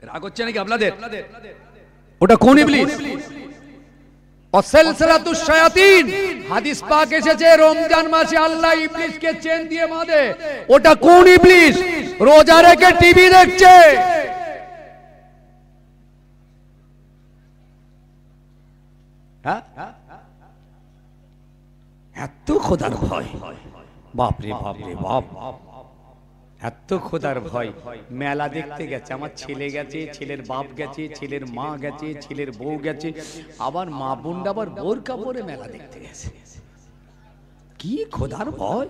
রাগ হচ্ছে নাকি আপনাদের? ওটা কোন ইবলিস? ওয়াসালসালাতুশ শায়াতিন, হাদিস পাক এসেছে রমজান মাসে আল্লাহ ইবলিসকে চেন দিয়ে বাঁধে। ওটা কোন ইবলিস? রোজা রেখে টিভি দেখছে। হ্যাঁ, এত খোদার ভয়, বাপ রে বাপ রে বাপ, এত খোদার ভয়। মেলা দেখতে গেছে, আমার ছেলে গেছে, ছেলের বাপ গেছে, ছেলের মা গেছে, ছেলের বউ গেছে, আবার মা বোনটা আবার বোর কাপড়ে মেলা দেখতে গেছে। কি খোদার ভয়!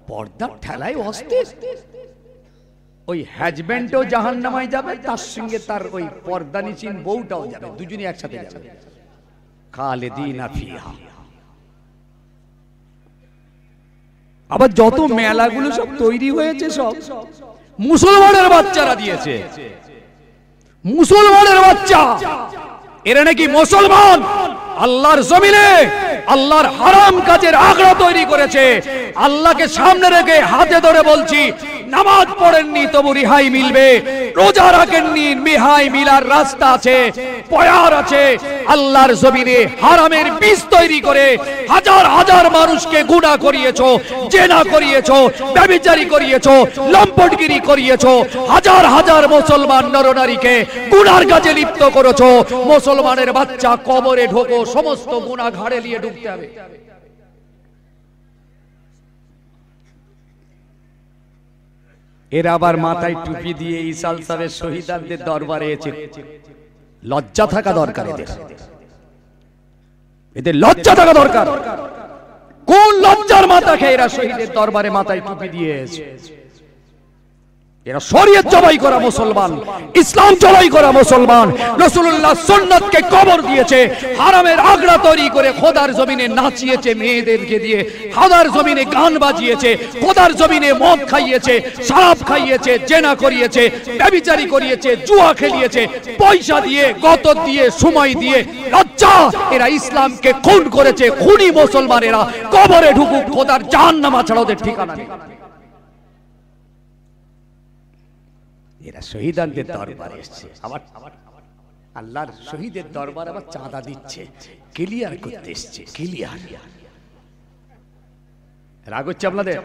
পর্দার ঠেলায় অস্থির। ওই হাজবেন্ডও জাহান্নামায় যাবে, তার সঙ্গে তার ওই পর্দানিসীন বউটাও যাবে, দুজনই একসাথে যাবে। খালিদিনা ফিহা। আবার যত মেলাগুলো সব তৈরি হয়েছে সব মুসলমানের বাচ্চারা দিয়েছে। মুসলমানের বাচ্চা, এরা নাকি মুসলমান, আল্লাহর জমিনে আল্লাহর হারাম কাজের আগড়া তৈরি করেছে। আল্লাহকে সামনে রেখে হাতে ধরে বলছি, নামাজ পড়েননি তবু রিহাই মিলবে, রোজা রাখেননি রিহাই মিলার রাস্তা আছে, পয়ার আছে। আল্লাহর জমিনে হারামের বীজ তৈরি করে হাজার হাজার মানুষকে গুনাহ করিয়েছো, জেনা করিয়েছো, ব্যভিচারী করিয়েছো, লম্পটগিরি করিয়েছো, হাজার হাজার মুসলমান নরনারীকে গুনার কাজে লিপ্ত করেছো। মুসলমানের বাচ্চা কবরে ঢোকো, সমস্ত গুনাহ ঘাড়ে নিয়ে ঢুকতে হবে। এর আবার মাথায় টুপি দিয়ে ইসাল সাহেবের শহীদদের দরবারে এসে লজ্জা থাকা দরকার। এদের লজ্জা থাকা দরকার। কোন লজ্জার মাথা খেয়ে এরা শহীদের দরবারে মাথায় টুপি দিয়ে এসেছে? এরা শরীয়ত জবাই করা মুসলমান, ইসলাম জবাই করা মুসলমান। রাসূলুল্লাহ সুন্নাতকে কবর দিয়েছে, হারামের আগড়া তৈরি করে খোদার জমিনে নাচিয়েছে মেয়েদেরকে দিয়ে, খোদার জমিনে গান বাজিয়েছে, খোদার জমিনে মদ খাইয়েছে, শরাব খাইয়েছে, জেনা করিয়েছে, ব্যভিচারী করিয়েছে, জুয়া খেলিয়েছে, পয়সা দিয়ে, গতর দিয়ে, সময় দিয়ে। লজ্জা! এরা ইসলামকে খুন করেছে। খুনি মুসলমানেরা কবরে ঢুকুক, খোদার জাহান্নাম ছাড়া ওদের ঠিকানা নেই। এরা শহীদদের দরবারে এসেছে, আবার আল্লাহর শহীদের দরবার আবার চাঁদা দিচ্ছে, ক্লিয়ার করতে এসেছে। ক্লিয়ার। রাগ হচ্ছে আপনাদের?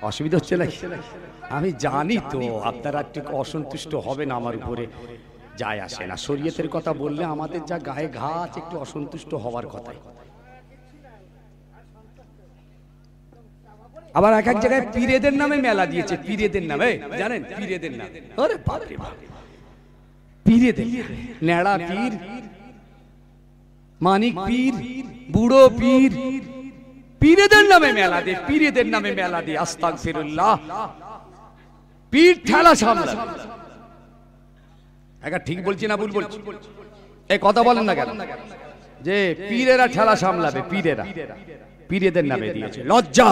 অসুবিধা হচ্ছে নাকি? আমি জানি তো আপনারা একটু অসন্তুষ্ট হবেন আমার উপরে, যায় আসে না। শরীয়তের কথা বললে আমাদের যা গায়ে ঘা আছে, একটু অসন্তুষ্ট হওয়ার কথাই। আবার এক এক জায়গায় পীরেদের নামে মেলা দিয়েছে। পীরেদের নামে, জানেন? পীরেদের নাম, আরে বাপ রে বাপ, পীরেদের নেড়া পীর, মানিক পীর, বুড়ো পীর, পীরেদের নামে মেলা দে, পীরেদের নামে মেলা দে। আস্তাগফিরুল্লাহ। পীর ঠেলা সামলা। একা ঠিক বলছি না ভুল বলছি? এই কথা বলেন না কেন যে পীরেরা ঠেলা সামলাবে? পীরেরা পীরেদের নামে দিয়েছে। লজ্জা!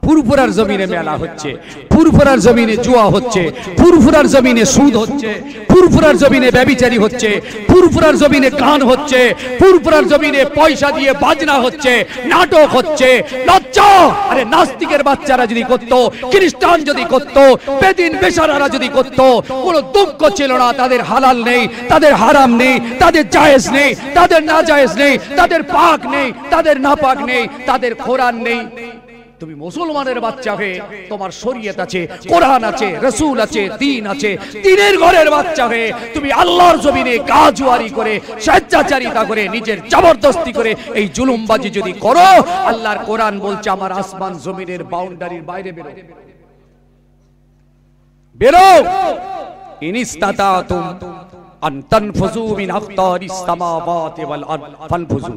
ফুরফুরার জমিনে মেলা হচ্ছে, ফুরফুরার জমিনে জুয়া হচ্ছে, ফুরফুরার জমিনে সুদ হচ্ছে, ফুরফুরার জমিনে ব্যভিচারী হচ্ছে, ফুরফুরার জমিনে গান হচ্ছে, ফুরফুরার জমিনে পয়সা দিয়ে বাজনা হচ্ছে, নাটক হচ্ছে। লজ্জা! আরে নাস্তিকের বাচ্চারা যদি করতো, খ্রিস্টান যদি করতো, বেদিন বেশারারা যদি করতো, কোনো দুঃখ ছিল না। তাদের হালাল নেই, তাদের হারাম নেই, তাদের জায়েজ নেই, তাদের না জায়েজ নেই, তাদের পাক নেই, তাদের নাপাক নেই, তাদের কোরআন নেই। তুমি মুসলমানের বাচ্চা হয়ে তোমার শরীয়ত আছে, কোরআন আছে, রাসূল আছে, দ্বীন আছে, দ্বীনের ঘরের বাচ্চা হয়ে তুমি আল্লাহর জমিনে গাজওয়ারি করে, স্বেচ্ছাচারিতা করে, নিজের জবরদস্তি করে এই জুলুমবাজি যদি করো, আল্লাহর কোরআন বলছে আমার আসমান জমিনের বাউন্ডারির বাইরে বেরো, বেরো। ইনিস্তাতাতুম আন তানফুযু মিন আখতারিস সামাওয়াতি ওয়াল আরদ ফানফুযু।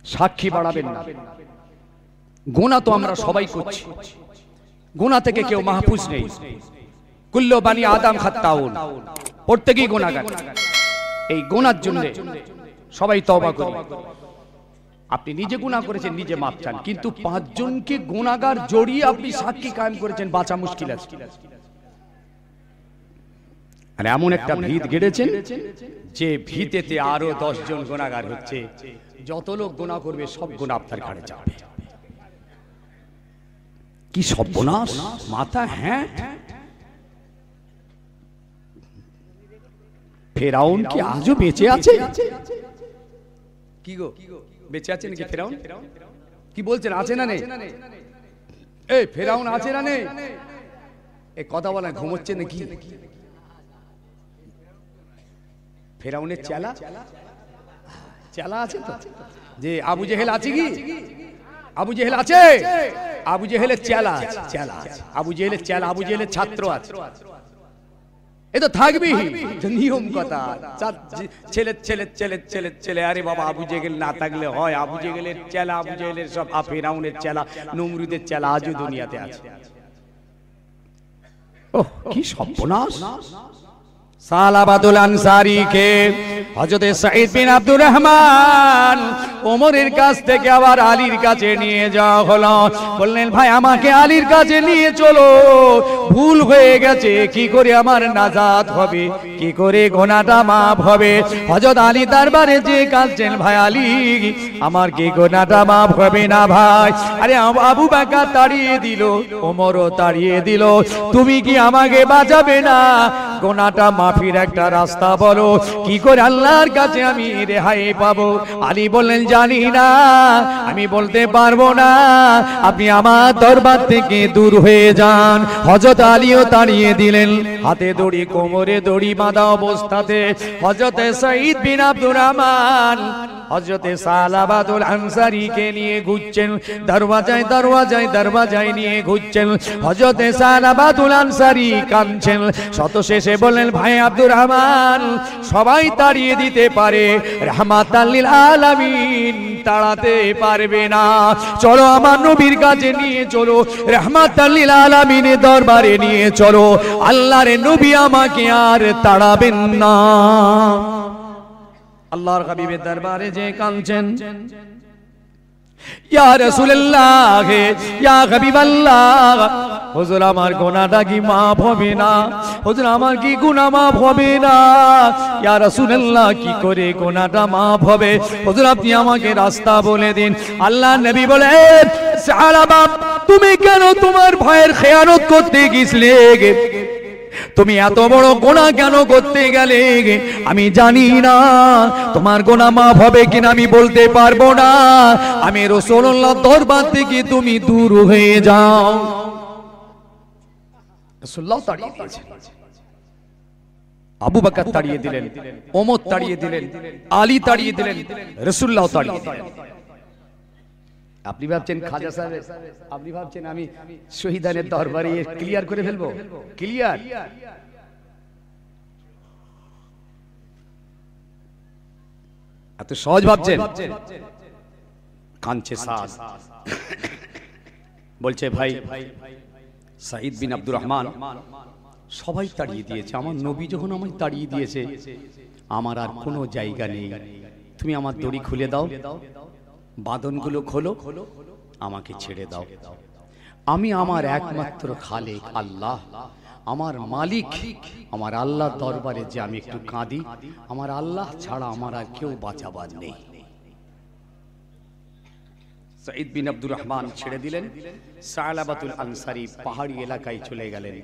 সাক্ষী বাড়াবেন না। গুনাহ তো আমরা সবাই করছি, গুনাহ থেকে কেউ মাহফুজ নেই। কুল্লু বানি আদম খাত্তাউন, প্রত্যেকই গুনাহগার। এই গুনার জন্য সবাই তওবা করি। আপনি নিজে গুনাহ করেছেন, নিজে মাপ চান, কিন্তু পাঁচজনকে গুনাহগার জড়িয়ে আপনি সাক্ষী কায়েম করেছেন, বাঁচা মুশকিল আছে। আর এমন একটা ভিত গেড়েছেন যে ভিতেতে আরো 10 জন গুনাহগার হচ্ছে। যত লোক গুনাহ করবে সব গুনাহ আপনার ঘাড়ে চাপবে। কি সর্বনাশ! মাথা হ্যাঁ, ফেরাউন কি আজও বেঁচে আছে? কি গো, বেঁচে আছে নাকি ফেরাউন? কি বলছেন, আছে না নেই? এই ফেরাউন আছে না নেই? এই কথা বলা ঘুমোচ্ছে নাকি? ফেরাউনের চেলা চেলা আছে তো? যে আবু জেহেল আছে কি? আবু জেহেল আছে? আবু জেহেলের চেলা আছে, চেলা আছে। আবু জেহেলের চেলা, আবু জেহেলের ছাত্র আছে। এ তো থাকবেই, নিয়ম কথা। ছেলে ছেলে ছেলে ছেলে ছেলে, আরে বাবা আবু জেহেল না থাকলে হয়? আবু জেহেলের চেলা, আবু জেহেলের সব ফেরাউনের চেলা, নমরুদের চেলা আজও দুনিয়াতে আছে। ওহ কি সর্বনাশ! সালাবাতুল আনসারী কে হযরত সাঈদ বিন আব্দুর রহমান ওমরের কাছ থেকে আবার আলীর কাছে নিয়ে যাওয়া হলো। বললেন ভাই আমাকে আলীর কাছে নিয়ে চলো, ভুল হয়ে গেছে, কি করে আমার নাজাত হবে, কি করে গুনাহটা maaf হবে। হযরত আলী দরবারে যে কাঁদছেন, ভাই আলী আমার কি গুনাহটা maaf হবে না ভাই? আরে আবু বকর তাড়িয়ে দিল, ওমরও তাড়িয়ে দিল, তুমি কি আমাকে বাঁচাবে না? গুনাহটা মাফির একটা রাস্তা বলো, কি করে আল্লাহর কাছে আমি রেহাই পাবো? আলী বললেন জানি না, আমি বলতে পারবো না, আপনি আমার দরবার থেকে দূর হয়ে যান। হযরত আলীও তাড়িয়ে দিলেন। হাতে দড়ি, কোমরে দড়ি বাঁধা অবস্থাতে হযরত সাঈদ বিন আব্দুর রহমান হযরত সালাবাতুল আনসারী কে নিয়ে ঘুরছেন, দরওয়াজায় দরওয়াজায় দরওয়াজায় নিয়ে ঘুরছেন। হযরত সালাবাতুল আনসারী কাঁদছেন, শত শেষে বললেন ভাই আব্দুর রহমান সবাই তাড়িয়ে দিতে পারে, রাহমাতাল লিল আলামিন তাড়াতে পারবে না। চলো আমার নবীর কাছে নিয়ে চলো, রাহমাতাল লিল আলামিনের দরবারে নিয়ে চলো, আল্লাহর নবী আমাকে আর তাড়াবেন না। আল্লাহর হাবিবের দরবারে যে কাঁদছেন, ইয়া রাসূলুল্লাহ ইয়া হাবিবাল্লাহ, হুজুর আমার গুনাহটা কি maaf হবে না? হুজুর আমার কি গুনাহ maaf হবে না? ইয়া রাসূলুল্লাহ কি করে গুনাহটা maaf হবে? হুজুর আপনি আমাকে রাস্তা বলে দিন। আল্লাহর নবী বলে, সাহাবা তুমি কেন তোমার ভাইয়ের খেয়ানত করতে গিয়েছিলে? তুমি এত বড় গুনাহ কেন করতে গেলে? আমি জানি না তোমার গুনাহ maaf হবে কিনা, আমি বলতে পারবো না। আমি রাসূলুল্লাহর দরবার থেকে তুমি দূর হয়ে যাও। রাসূলুল্লাহ তাড়িয়ে দিয়েছেন, আবু বকর তাড়িয়ে দিলেন, ওমর তাড়িয়ে দিলেন, আলী তাড়িয়ে দিলেন, রাসূলুল্লাহ তাড়িয়ে দিলেন। আপনি ভাবছেন খাজা সাহেব, আপনি ভাবছেন আমি শহীদানের দরবারে ক্লিয়ার করে ফেলবো? ক্লিয়ার? এত সহজ ভাবছেন? কাঁদছে সাদ, বলছে ভাই সাঈদ বিন আব্দুর রহমান সবাই তাড়িয়ে দিয়েছে, আমার নবী যখন আমায় তাড়িয়ে দিয়েছে আমার আর কোনো জায়গা নেই, তুমি আমার দড়ি খুলে দাও, বাঁধনগুলো খোলো, আমাকে ছেড়ে দাও। আমি আমার একমাত্র খালেক আল্লাহ, আমার মালিক, আমার আল্লাহর দরবারে যে আমি একটু কাঁদি, আমার আল্লাহ ছাড়া আমার আর কেউ বাঁচাবার নেই। সাঈদ বিন আব্দুর রহমান ছেড়ে দিলেন, সালাবাতুল আনসারী পাহাড়ি এলাকায় চলে গেলেন।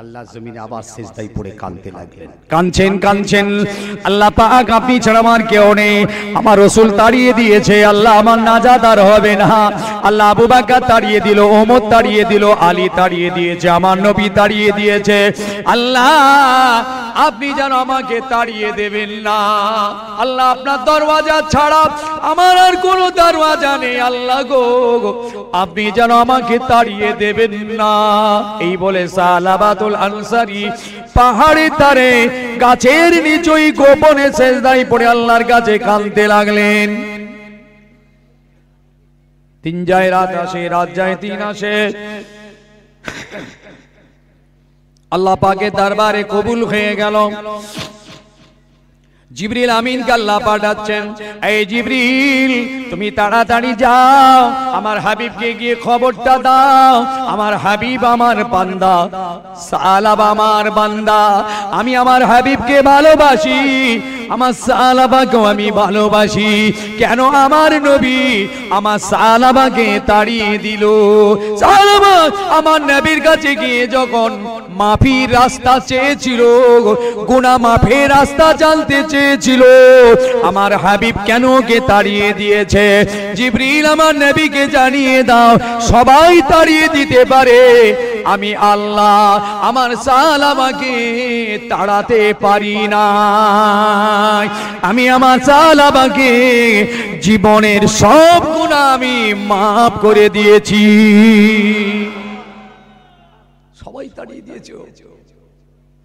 আল্লাহ জমিনে আবার সিজদায় পড়ে কাঁদতে লাগলেন। কাঁদছেন কাঁদছেন, আল্লাহ পাক আপনি ছাড়া আমার কেউ নেই, আমার রাসূল তাড়িয়ে দিয়েছে, আল্লাহ আমার নাজাত আর হবে না। আল্লাহ আবু বকর তাড়িয়ে দিল, ওমর তাড়িয়ে দিল, আলী তাড়িয়ে দিয়েছে, আমার নবী তাড়িয়ে দিয়েছে। আল্লাহ আপনি যেন আমাকে তাড়িয়ে দেবেন না। আল্লাহ আপনার দরওয়াজা ছাড়া আমার আর কোনো দরওয়াজা নেই, আল্লাহ গো আপনি যেন আমাকে তাড়িয়ে দেবেন না। এই বলে সালাবাতুল আনসারী পাহাড়ে তারে গাছের নিচেই গোপনে সিজদায় পড়ে আল্লাহর কাছে কাঁদতে লাগলেন। দিন যায় রাত আসে, রাত যায় দিন আসে, আল্লাহ পাকের দরবারে কবুল হয়ে গেল। জিবরিল আমিনকে আল্লাহ পাঠাচ্ছেন, এই জিবরিল তুমি তাড়াতাড়ি যাও, আমার হাবিবকে গিয়ে খবরটা দাও, আমার হাবিব আমার বান্দা, সালাবা আমার বান্দা, আমি আমার হাবিবকে ভালোবাসি, আমার সাহাবাকেও আমি ভালোবাসি। কেন আমার নবী আমার সাহাবাকে তাড়িয়ে দিল? সাহাবা আমার নবীর কাছে গিয়ে যখন মাফির রাস্তা চেয়েছিল, গুনাহ মাফের রাস্তা জানতে চেয়েছিল, আমার হাবিব কেন কে তাড়িয়ে দিয়েছে? জিবরিল আমার নবীকে জানিয়ে দাও, সবাই তাড়িয়ে দিতে পারে, আমি আল্লাহ আমার সাহাবাকে তাড়াতে পারি না। আমি আমার সাহাবাকে জীবনের সব গুনাহ আমি মাফ করে দিয়েছি। সবাই তাড়িয়ে দিয়েছো,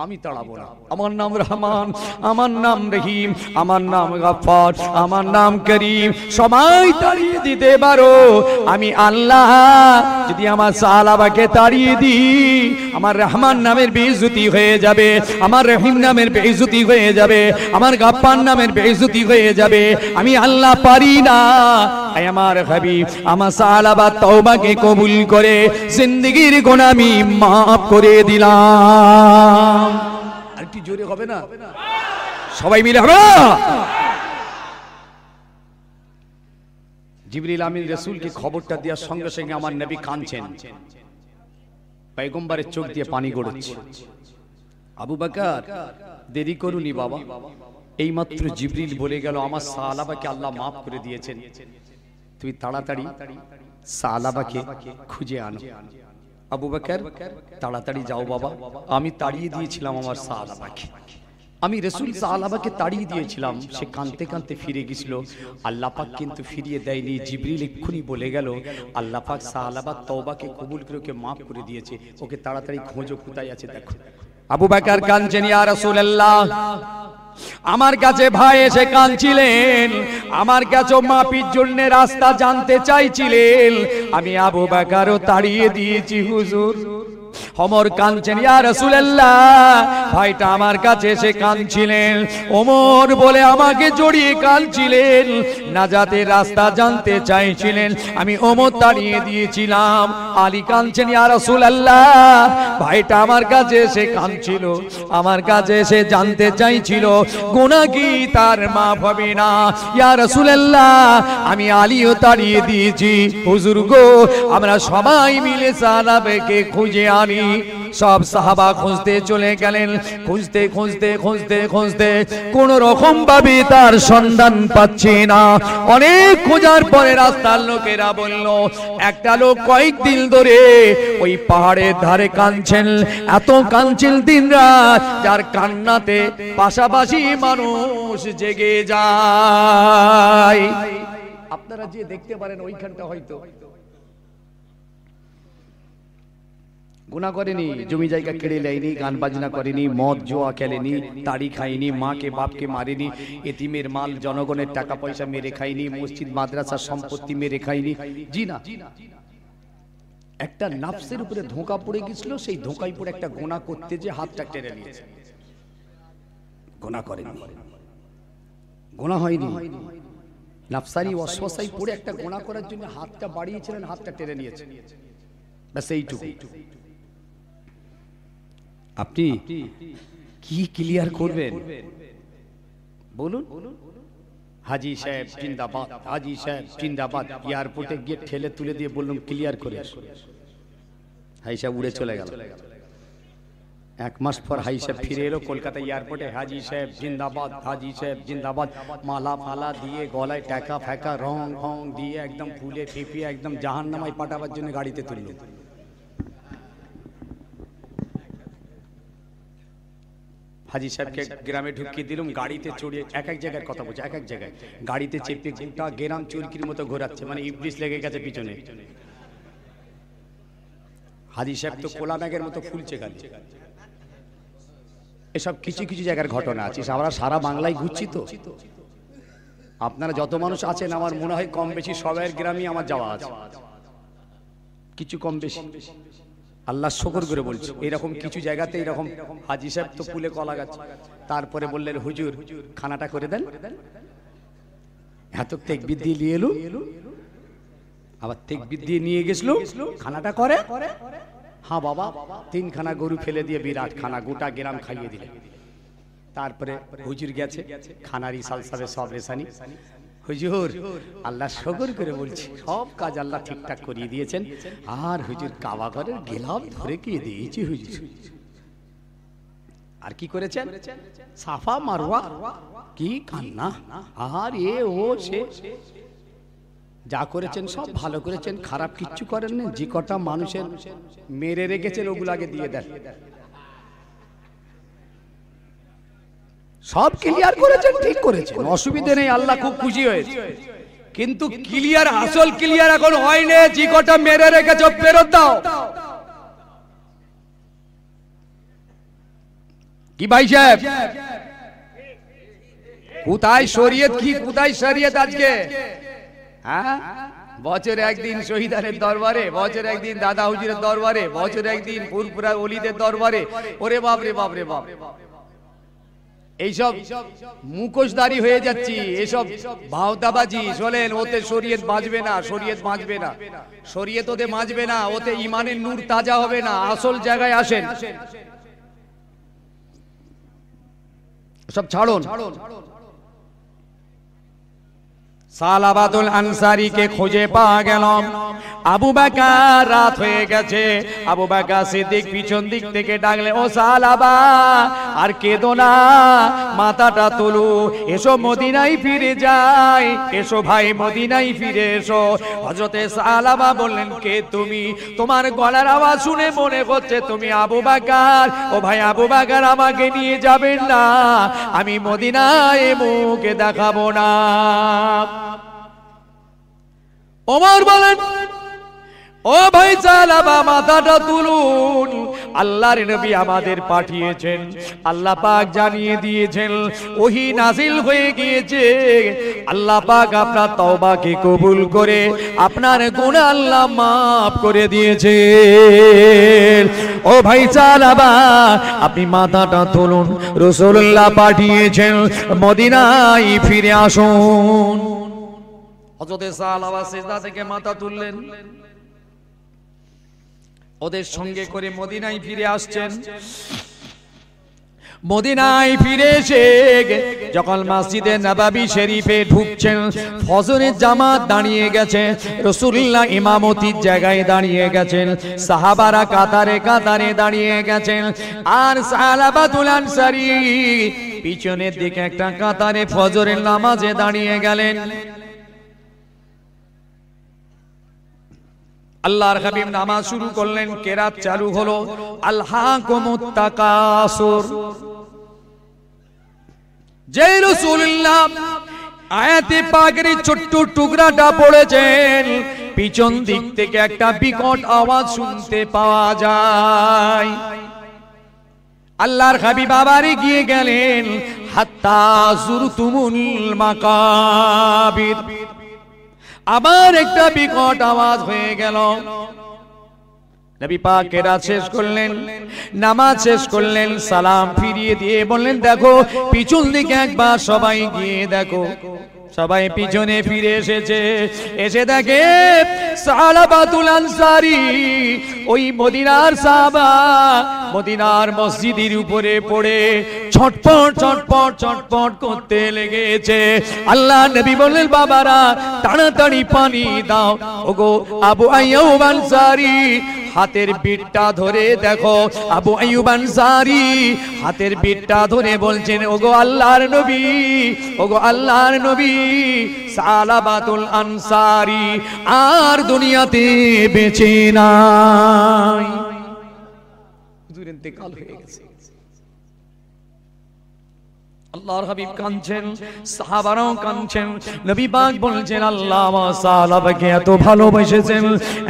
আমি তাড়াবো না। আমার নাম রহমান, আমার নাম রহিম, আমার নাম গফফার, আমার নাম করিম। সবাই তাড়িয়ে দিতে পারো, আমি আল্লাহ যদি আমার সাহাবাকে তাড়িয়ে দিই, আমার রহমান নামের বেইজ্জতি হয়ে যাবে, আমার রহিম নামের বেইজ্জতি হয়ে যাবে, আমার গফফার নামের বেইজ্জতি হয়ে যাবে। আমি আল্লাহ পারি না। আমার হাবিব আমার সাহাবা তওবাকে কবুল করে জিন্দেগীর গুনাহ আমি মাফ করে দিলাম। আর কি জোরে হবে না? সবাই মিলে হবে। জিবরিল আমিন রাসূলকে খবরটা দেওয়ার সঙ্গে সঙ্গে আমার নবী কাঁদছেন, পয়গম্বরের চোখ দিয়ে পানি গড়াচ্ছে। আবু বকর দেরি করুনি বাবা, এইমাত্র জিবরিল বলে গেল আমার সাহাবাকে আল্লাহ মাফ করে দিয়েছেন, তুমি তাড়াতাড়ি সাহাবাকে খুঁজে আনো। আবু বকর তাড়াতাড়ি যাও বাবা, আমি তাড়িয়ে দিয়েছিলাম আমার সাহাবাকে, আমি রাসূল সাহাবাকে তাড়িয়ে দিয়েছিলাম। সে কাঁদতে কাঁদতে ফিরে গেছিল, আল্লাহ পাক কিন্তু ফিরিয়ে দেয়নি। জিবরিল এক্ষুনি বলে গেল আল্লাহ পাক সাহাবার তওবাকে কবুল করে ওকে মাফ করে দিয়েছে, ওকে তাড়াতাড়ি খোঁজো, কোথায় আছে দেখো। আবু বকর কাঁদছেন, ইয়া রাসূলুল্লাহ আমার কাছে ভাই এসে কাঁদছিলেন, আমার কাছে মাফির জন্য রাস্তা জানতে চাইছিলেন, আমি আবু বকরও তাড়িয়ে দিয়েছি হুজুর। ওমর কাঁদছেন, ইয়া রাসূলুল্লাহ ভাইটা আমার কাছে এসে কাঁদছিলেন, ওমর বলে আমাকে জড়িয়ে কাঁদছিলেন, নাজাতের রাস্তা জানতে চাইছিলেন, আমি ওমর তাড়িয়ে দিয়েছিলাম। আলী কাঁদছেন, ইয়া রাসূলুল্লাহ ভাইটা আমার কাছে এসে কাঁদছিল, আমার কাছে এসে জানতে চাইছিল গুনাহ কি তার মাফ হবে না। ইয়া রাসূলুল্লাহ আমি আলীও তাড়িয়ে দিয়েছি হুজুর গো। আমরা সবাই মিলে সাহাবাকে খুঁজে আনি। সব সাহাবা খুঁজতে চলে গেলেন, খুঁজতে খুঁজতে খুঁজতে খুঁজতে কোন রকম ভাবে তার সন্ধান পাচ্ছি না। অনেক খোঁজার পরে রাস্তার লোকেরা বলল একটা লোক কয়েকদিন ধরে ওই পাহাড়ের ধারে কাঁদছেন, এত কাঁদছেন দিনরাত, যার কান্নাতে পাশাপাশি মানুষ জেগে যায়। আপনারা যে দেখতে পারেন ওইখানটা হয়তো গুনাহ করেনি, জমি জায়গা কেড়ে নেয়নি, গান বাজনা করেনি, মদ জোয়া খেলেনি, তাড়ি খায়নি, মাকে বাপকে মারেনি, এতিমের মাল জনগণের টাকা পয়সা মেরে খায়নি, মসজিদ মাদ্রাসার সম্পত্তি মেরে খায়নি। জি না, একটা নাফসের উপরে ধোঁকা পড়ে গেছিল, সেই ধোঁকায় পড়ে একটা গুনাহ করতে যে হাতটা টেনে নিয়েছে। গুনাহ করেনি, গুনাহ হয়নি, নাফসারি ওয়াসওয়াসায় পড়ে একটা গুনাহ করার জন্য হাতটা বাড়িয়েছিলেন, হাতটা টেনে নিয়েছে, ব্যাস এইটুকু। আপনি কি ক্লিয়ার করবেন বলুন? হাজী সাহেব জিন্দাবাদ, হাজী সাহেব জিন্দাবাদ। এয়ারপোর্টে গিয়ে ঠেলে তুলে দিয়ে বললাম ক্লিয়ার করে, হাই সাহেব উড়ে চলে গেল। এক মাস পর হাই সাহেব ফিরে এলো কলকাতা এয়ারপোর্টে, হাজী সাহেব জিন্দাবাদ, হাজী সাহেব জিন্দাবাদ। মালা ফালা দিয়ে, গলায় টাকা ফেকা রং ফং দিয়ে একদম ফুলে ফেঁপিয়ে একদম জাহান্নামায় পাঠাবার জন্য গাড়িতে তুললো। হাজী সাহেবকে গ্রামে ঢুকিয়ে দিলাম, গাড়িতে চড়িয়ে এক এক জায়গায় কথা বলছে, এক এক জায়গায় গাড়িতে চেপে গোটা গ্রাম চুরকির মতো ঘোরাচ্ছে, মানে ইবলিশ লেগে গেছে পিছনে। হাজী সাহেব তো কোলা ব্যাগের মতো ফুলছে গাড়ি। এসব কিছু কিছু জায়গার ঘটনা আছে, আমরা সারা বাংলায় ঘুরছি তো। আপনারা যত মানুষ আছেন আমার মনে হয় কম বেশি সবার গ্রামে আমার যাওয়া আছে, কিছু কম বেশি। আল্লাহ শুকর করে বলছি, এরকম কিছু জায়গাতে এরকম হাজী সাহেব তো ফুলে কলা গাছ, তারপরে বললেন হুজুর খানাটা করে দেন। এত তাকবীর দিয়ে নিয়ে এলো, আবার তাকবীর দিয়ে নিয়ে গেছিল, খানাটা করে। হ্যাঁ বাবা, 3খানা গরু ফেলে দিয়ে বিরাট খানা, গোটা গ্রাম খাইয়ে দিলেন। তারপরে হুজুর গেছে খানারি সালসাবে সব রেসানি হুজুর আল্লাহ শুকর করে বলছি সব কাজ আল্লাহ ঠিকঠাক করিয়ে দিয়েছেন আর হুজুর কাবা ঘরের গেলাম ধরে কি দিয়েছি হুজুর আর কি করেছেন সাফা মারওয়া কি কান্না আর এ ও সে যা করেছেন সব ভালো করেছেন খারাপ কিচ্ছু করেন না যে কটা মানুষের মেরে রেখেছেন ওগুলাকে দিয়ে দেন সব ক্লিয়ার করেছেন ঠিক করেছেন অসুবিধা নেই আল্লাহ খুব খুশি হয়েছে কিন্তু ক্লিয়ার আসল ক্লিয়ার এখন হয়নি যে কটা মেরে রেখেছ ফেরত দাও কি ভাই সাহেব কোথায় শরীয়ত কি কোথায় শরীয়ত আজকে হ্যাঁ বছরে একদিন শহীদানের দরবারে বছরে একদিন দাদা হুজুরের দরবারে বছরে একদিন ফুরফুরা ওলিদের দরবারে ওরে বাপ রে বাপ রে বাপ এইসব মুখোশধারী হয়ে যাচ্ছি এসব ভাওতাবাজি চলেন ওতে শরীয়ত বাঁচবে না শরীয়ত বাঁচবে না শরীয়ত ওতে বাঁচবে না ওতে ইমানের নূর তাজা হবে না আসল জায়গায় আসেন সব ছাড়ুন সালাবাতুল আনসারী কে খুঁজে পাওয়া গেল আবু বকর রাত হয়ে গেছে আবু বকর সিদ্দিক পিছন দিক থেকে ডাকলে ও সালাবা আর কেঁদো না মাথাটা তুলো এসো মদিনায় ফিরে যাই এসো ভাই মদিনায় ফিরে এসো হযরতে সালাবা বললেন কে তুমি তোমার গলার আওয়াজ শুনে মনে হচ্ছে তুমি আবু বকর ও ভাই আবু বকর আমাকে নিয়ে যাবেন না আমি মদিনায় মুখ দেখাবো না ওমর বলেন ও ভাই সালাবা মাথাটা তুলুন আল্লাহর নবী আমাদের পাঠিয়েছেন আল্লাহ পাক জানিয়ে দিয়েছেন ওহী নাজিল হয়ে গিয়েছে আল্লাহ পাক আপনার তওবাকে কবুল করে আপনার গুনাহ আল্লাহ maaf করে দিয়েছে ও ভাই সালাবা আপনি মাথাটা তুলুন রাসূলুল্লাহ পাঠিয়েছেন মদিনায় ফিরে আসুন হযরতে সালাবা সিজদা থেকে মাথা তুললেন ওদের সঙ্গে করে মদিনায় ফিরে আসছেন মদিনায় ফিরে এসে যখন মসজিদে নববী শরীফে ঢুকছেন ফজরের জামাত দাঁড়িয়ে গেছে রাসূলুল্লাহ ইমামতির জায়গায় দাঁড়িয়ে গেছেন সাহাবারা কাতারে কাতারে দাঁড়িয়ে গেছেন আর সালাবাতুল আনসারী পিছনের দিকে একটা কাতারে ফজরের নামাজে দাঁড়িয়ে গেলেন আল্লাহর হাবিব নামাজ শুরু করলেন কেরাত চালু হলো আলহাকুমুত তাকাসুর যে রাসূলুল্লাহ আয়াতে পাকের ছোট্ট টুকরাটা পড়েছেন পিছন দিক থেকে একটা বিকট আওয়াজ শুনতে পাওয়া যায় আল্লাহর হাবিব আবার এগিয়ে গেলেন হাত্তা যুরতুমুল মাকাবির আবার একটা বিকট আওয়াজ হয়ে গেল নবী পাক কেরাত শেষ করলেন নামাজ শেষ করলেন সালাম ফিরিয়ে দিয়ে বললেন দেখো পিছন দিকে একবার সবাই গিয়ে দেখো সবাই পিছনে ফিরে এসেছে এসে দেখে সালাবাতুল আনসারী ওই মদিনার সাহাবা মদিনার মসজিদের উপরে পড়ে ছটপট ছটপট ছটপট করতে লেগেছে আল্লাহ নবী বললেন বাবারা তাড়াতাড়ি পানি দাও ওগো আবু আইয়ুব আনসারী হাতের বিটটা ধরে দেখো আবু আইয়ুব আনসারী হাতের বিটটা ধরে বলছেন ওগো আল্লাহর নবী ওগো আল্লাহর নবী সালাবাতুল আনসারী আর দুনিয়াতে বেঁচে নাই হুজুর ইন্তেকাল হয়ে গেছে আল্লাহর হাবিব কাঁদছেন সাহাবারাও কাঁদছেন নবী পাক বলছেন আল্লাহ আমার সাহাবাকে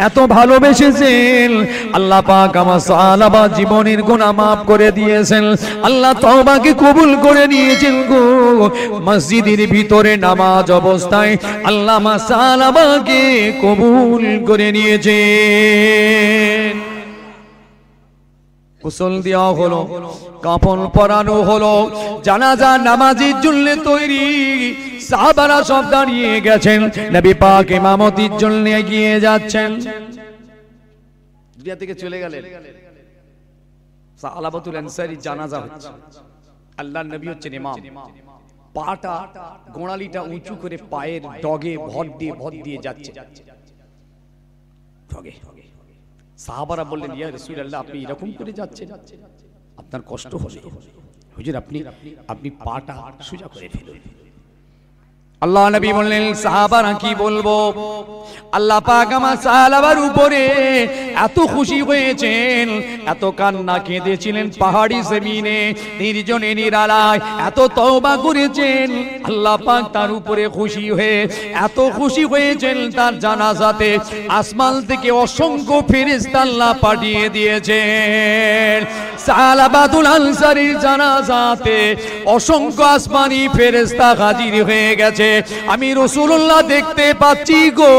এত ভালোবেসেছেন আল্লাহ পাক আমার সাহাবা জীবনের গুনাহ maaf করে দিয়েছেন আল্লাহ তওবাকে কবুল করে নিয়েছেন গো মসজিদের ভিতরে নামাজ অবস্থায় আল্লাহ আমার সাহাবাকে কবুল করে নিয়েছেন গোসল দেওয়া হলো কাফন পরানো হলো জানাজা নামাজের জন্য তৈরি সাহাবারা সব দাঁড়িয়ে গেছেন নবী পাক ইমামতির জন্য এগিয়ে যাচ্ছেন দুনিয়া থেকে চলে গেলেন সালাবাতুল আনসারী জানাজা হচ্ছে আল্লাহর নবী হচ্ছেন ইমাম, পাটা গোড়ালিটা উঁচু করে পায়ের ডগে ভর দিয়ে যাচ্ছে। সাহাবারা বললেন, ইয়া রাসূলুল্লাহ, আপনি এরকম করে যাচ্ছেন, আপনার কষ্ট হবে। হুজুর, আপনি পাটা সোজা করে ফেলুন। আল্লাহ নবী বললেন, সাহাবারা কি বলবো, আল্লাহ পাক আমার সাহাবার উপরে এত খুশি হয়েছেন, এত কান্না কেঁদেছিলেন পাহাড়ি জমিনে নির্জনে নিরালায়, এত তওবা করেছেন। আল্লাহ পাক তার উপরে খুশি হয়ে এত খুশি হয়েছেন, তার জানাজাতে আসমান থেকে অসংখ্য ফেরেশতা আল্লাহ পাঠিয়ে দিয়েছেন। সালাবাতুল আনসারীর জানাজাতে অসংখ্য আসমানি ফেরেশতা হাজির হয়ে গেছে। আমি রাসূলুল্লাহ দেখতে পাচ্ছি গো,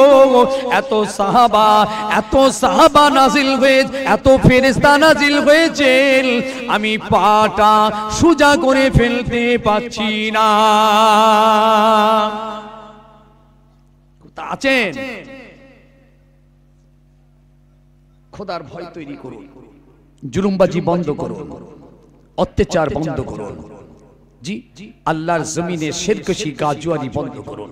এত সাহাবা নাজিল হয়ে, এত ফেরেশতা নাজিল হয়েছেন, আমি পাটা সোজা করে ফেলতে পাচ্ছি না। আছেন, খোদার ভয় তৈরি করুন, জুলুমবাজি বন্ধ করুন, অত্যাচার বন্ধ করুন, জি আল্লাহর জমিনে শিরকশি গাজওয়ানি বন্ধ করুন।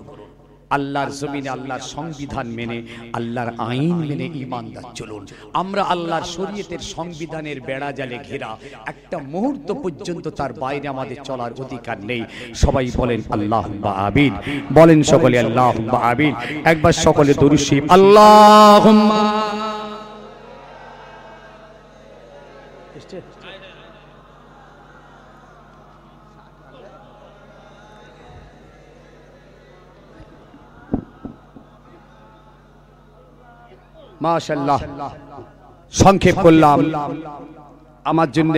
আল্লাহর জমিনে আল্লাহর সংবিধান মেনে, আল্লাহর আইন মেনে ঈমানদার চলুন। আমরা আল্লাহর শরীয়তের সংবিধানের বেড়া জালে ঘেরা, একটা মুহূর্ত পর্যন্ত তার বাইরে আমাদের চলার অধিকার নেই। সবাই বলেন আল্লাহুম্মা আমিন, বলেন সকলে আল্লাহুম্মা আমিন। একবার সকলে দরুদ শরীফ, আল্লাহুম্মা। মাশাআল্লাহ, সংক্ষেপ করলাম। আমার জন্য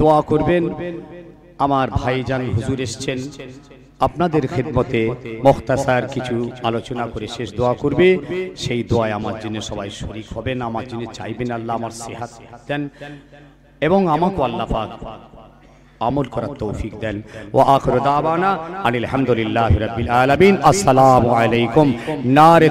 দোয়া করবেন। আমার ভাইজান হুজুর এসেছেন, আপনাদের খিদমতে মুখতাসার কিছু আলোচনা করে শেষ দোয়া করবে। সেই দোয়ায় আমার জন্য সবাই শরীক হবেন, আমার জন্য চাইবেন আল্লাহ আমার সেহাত দেন এবং আমাকে আল্লাহ পাক আমল করার তৌফিক দেন। ওয়া আখিরু দাওয়ানা আনিল হামদুলিল্লাহি রাব্বিল আলামিন। আসসালামু আলাইকুম। নারে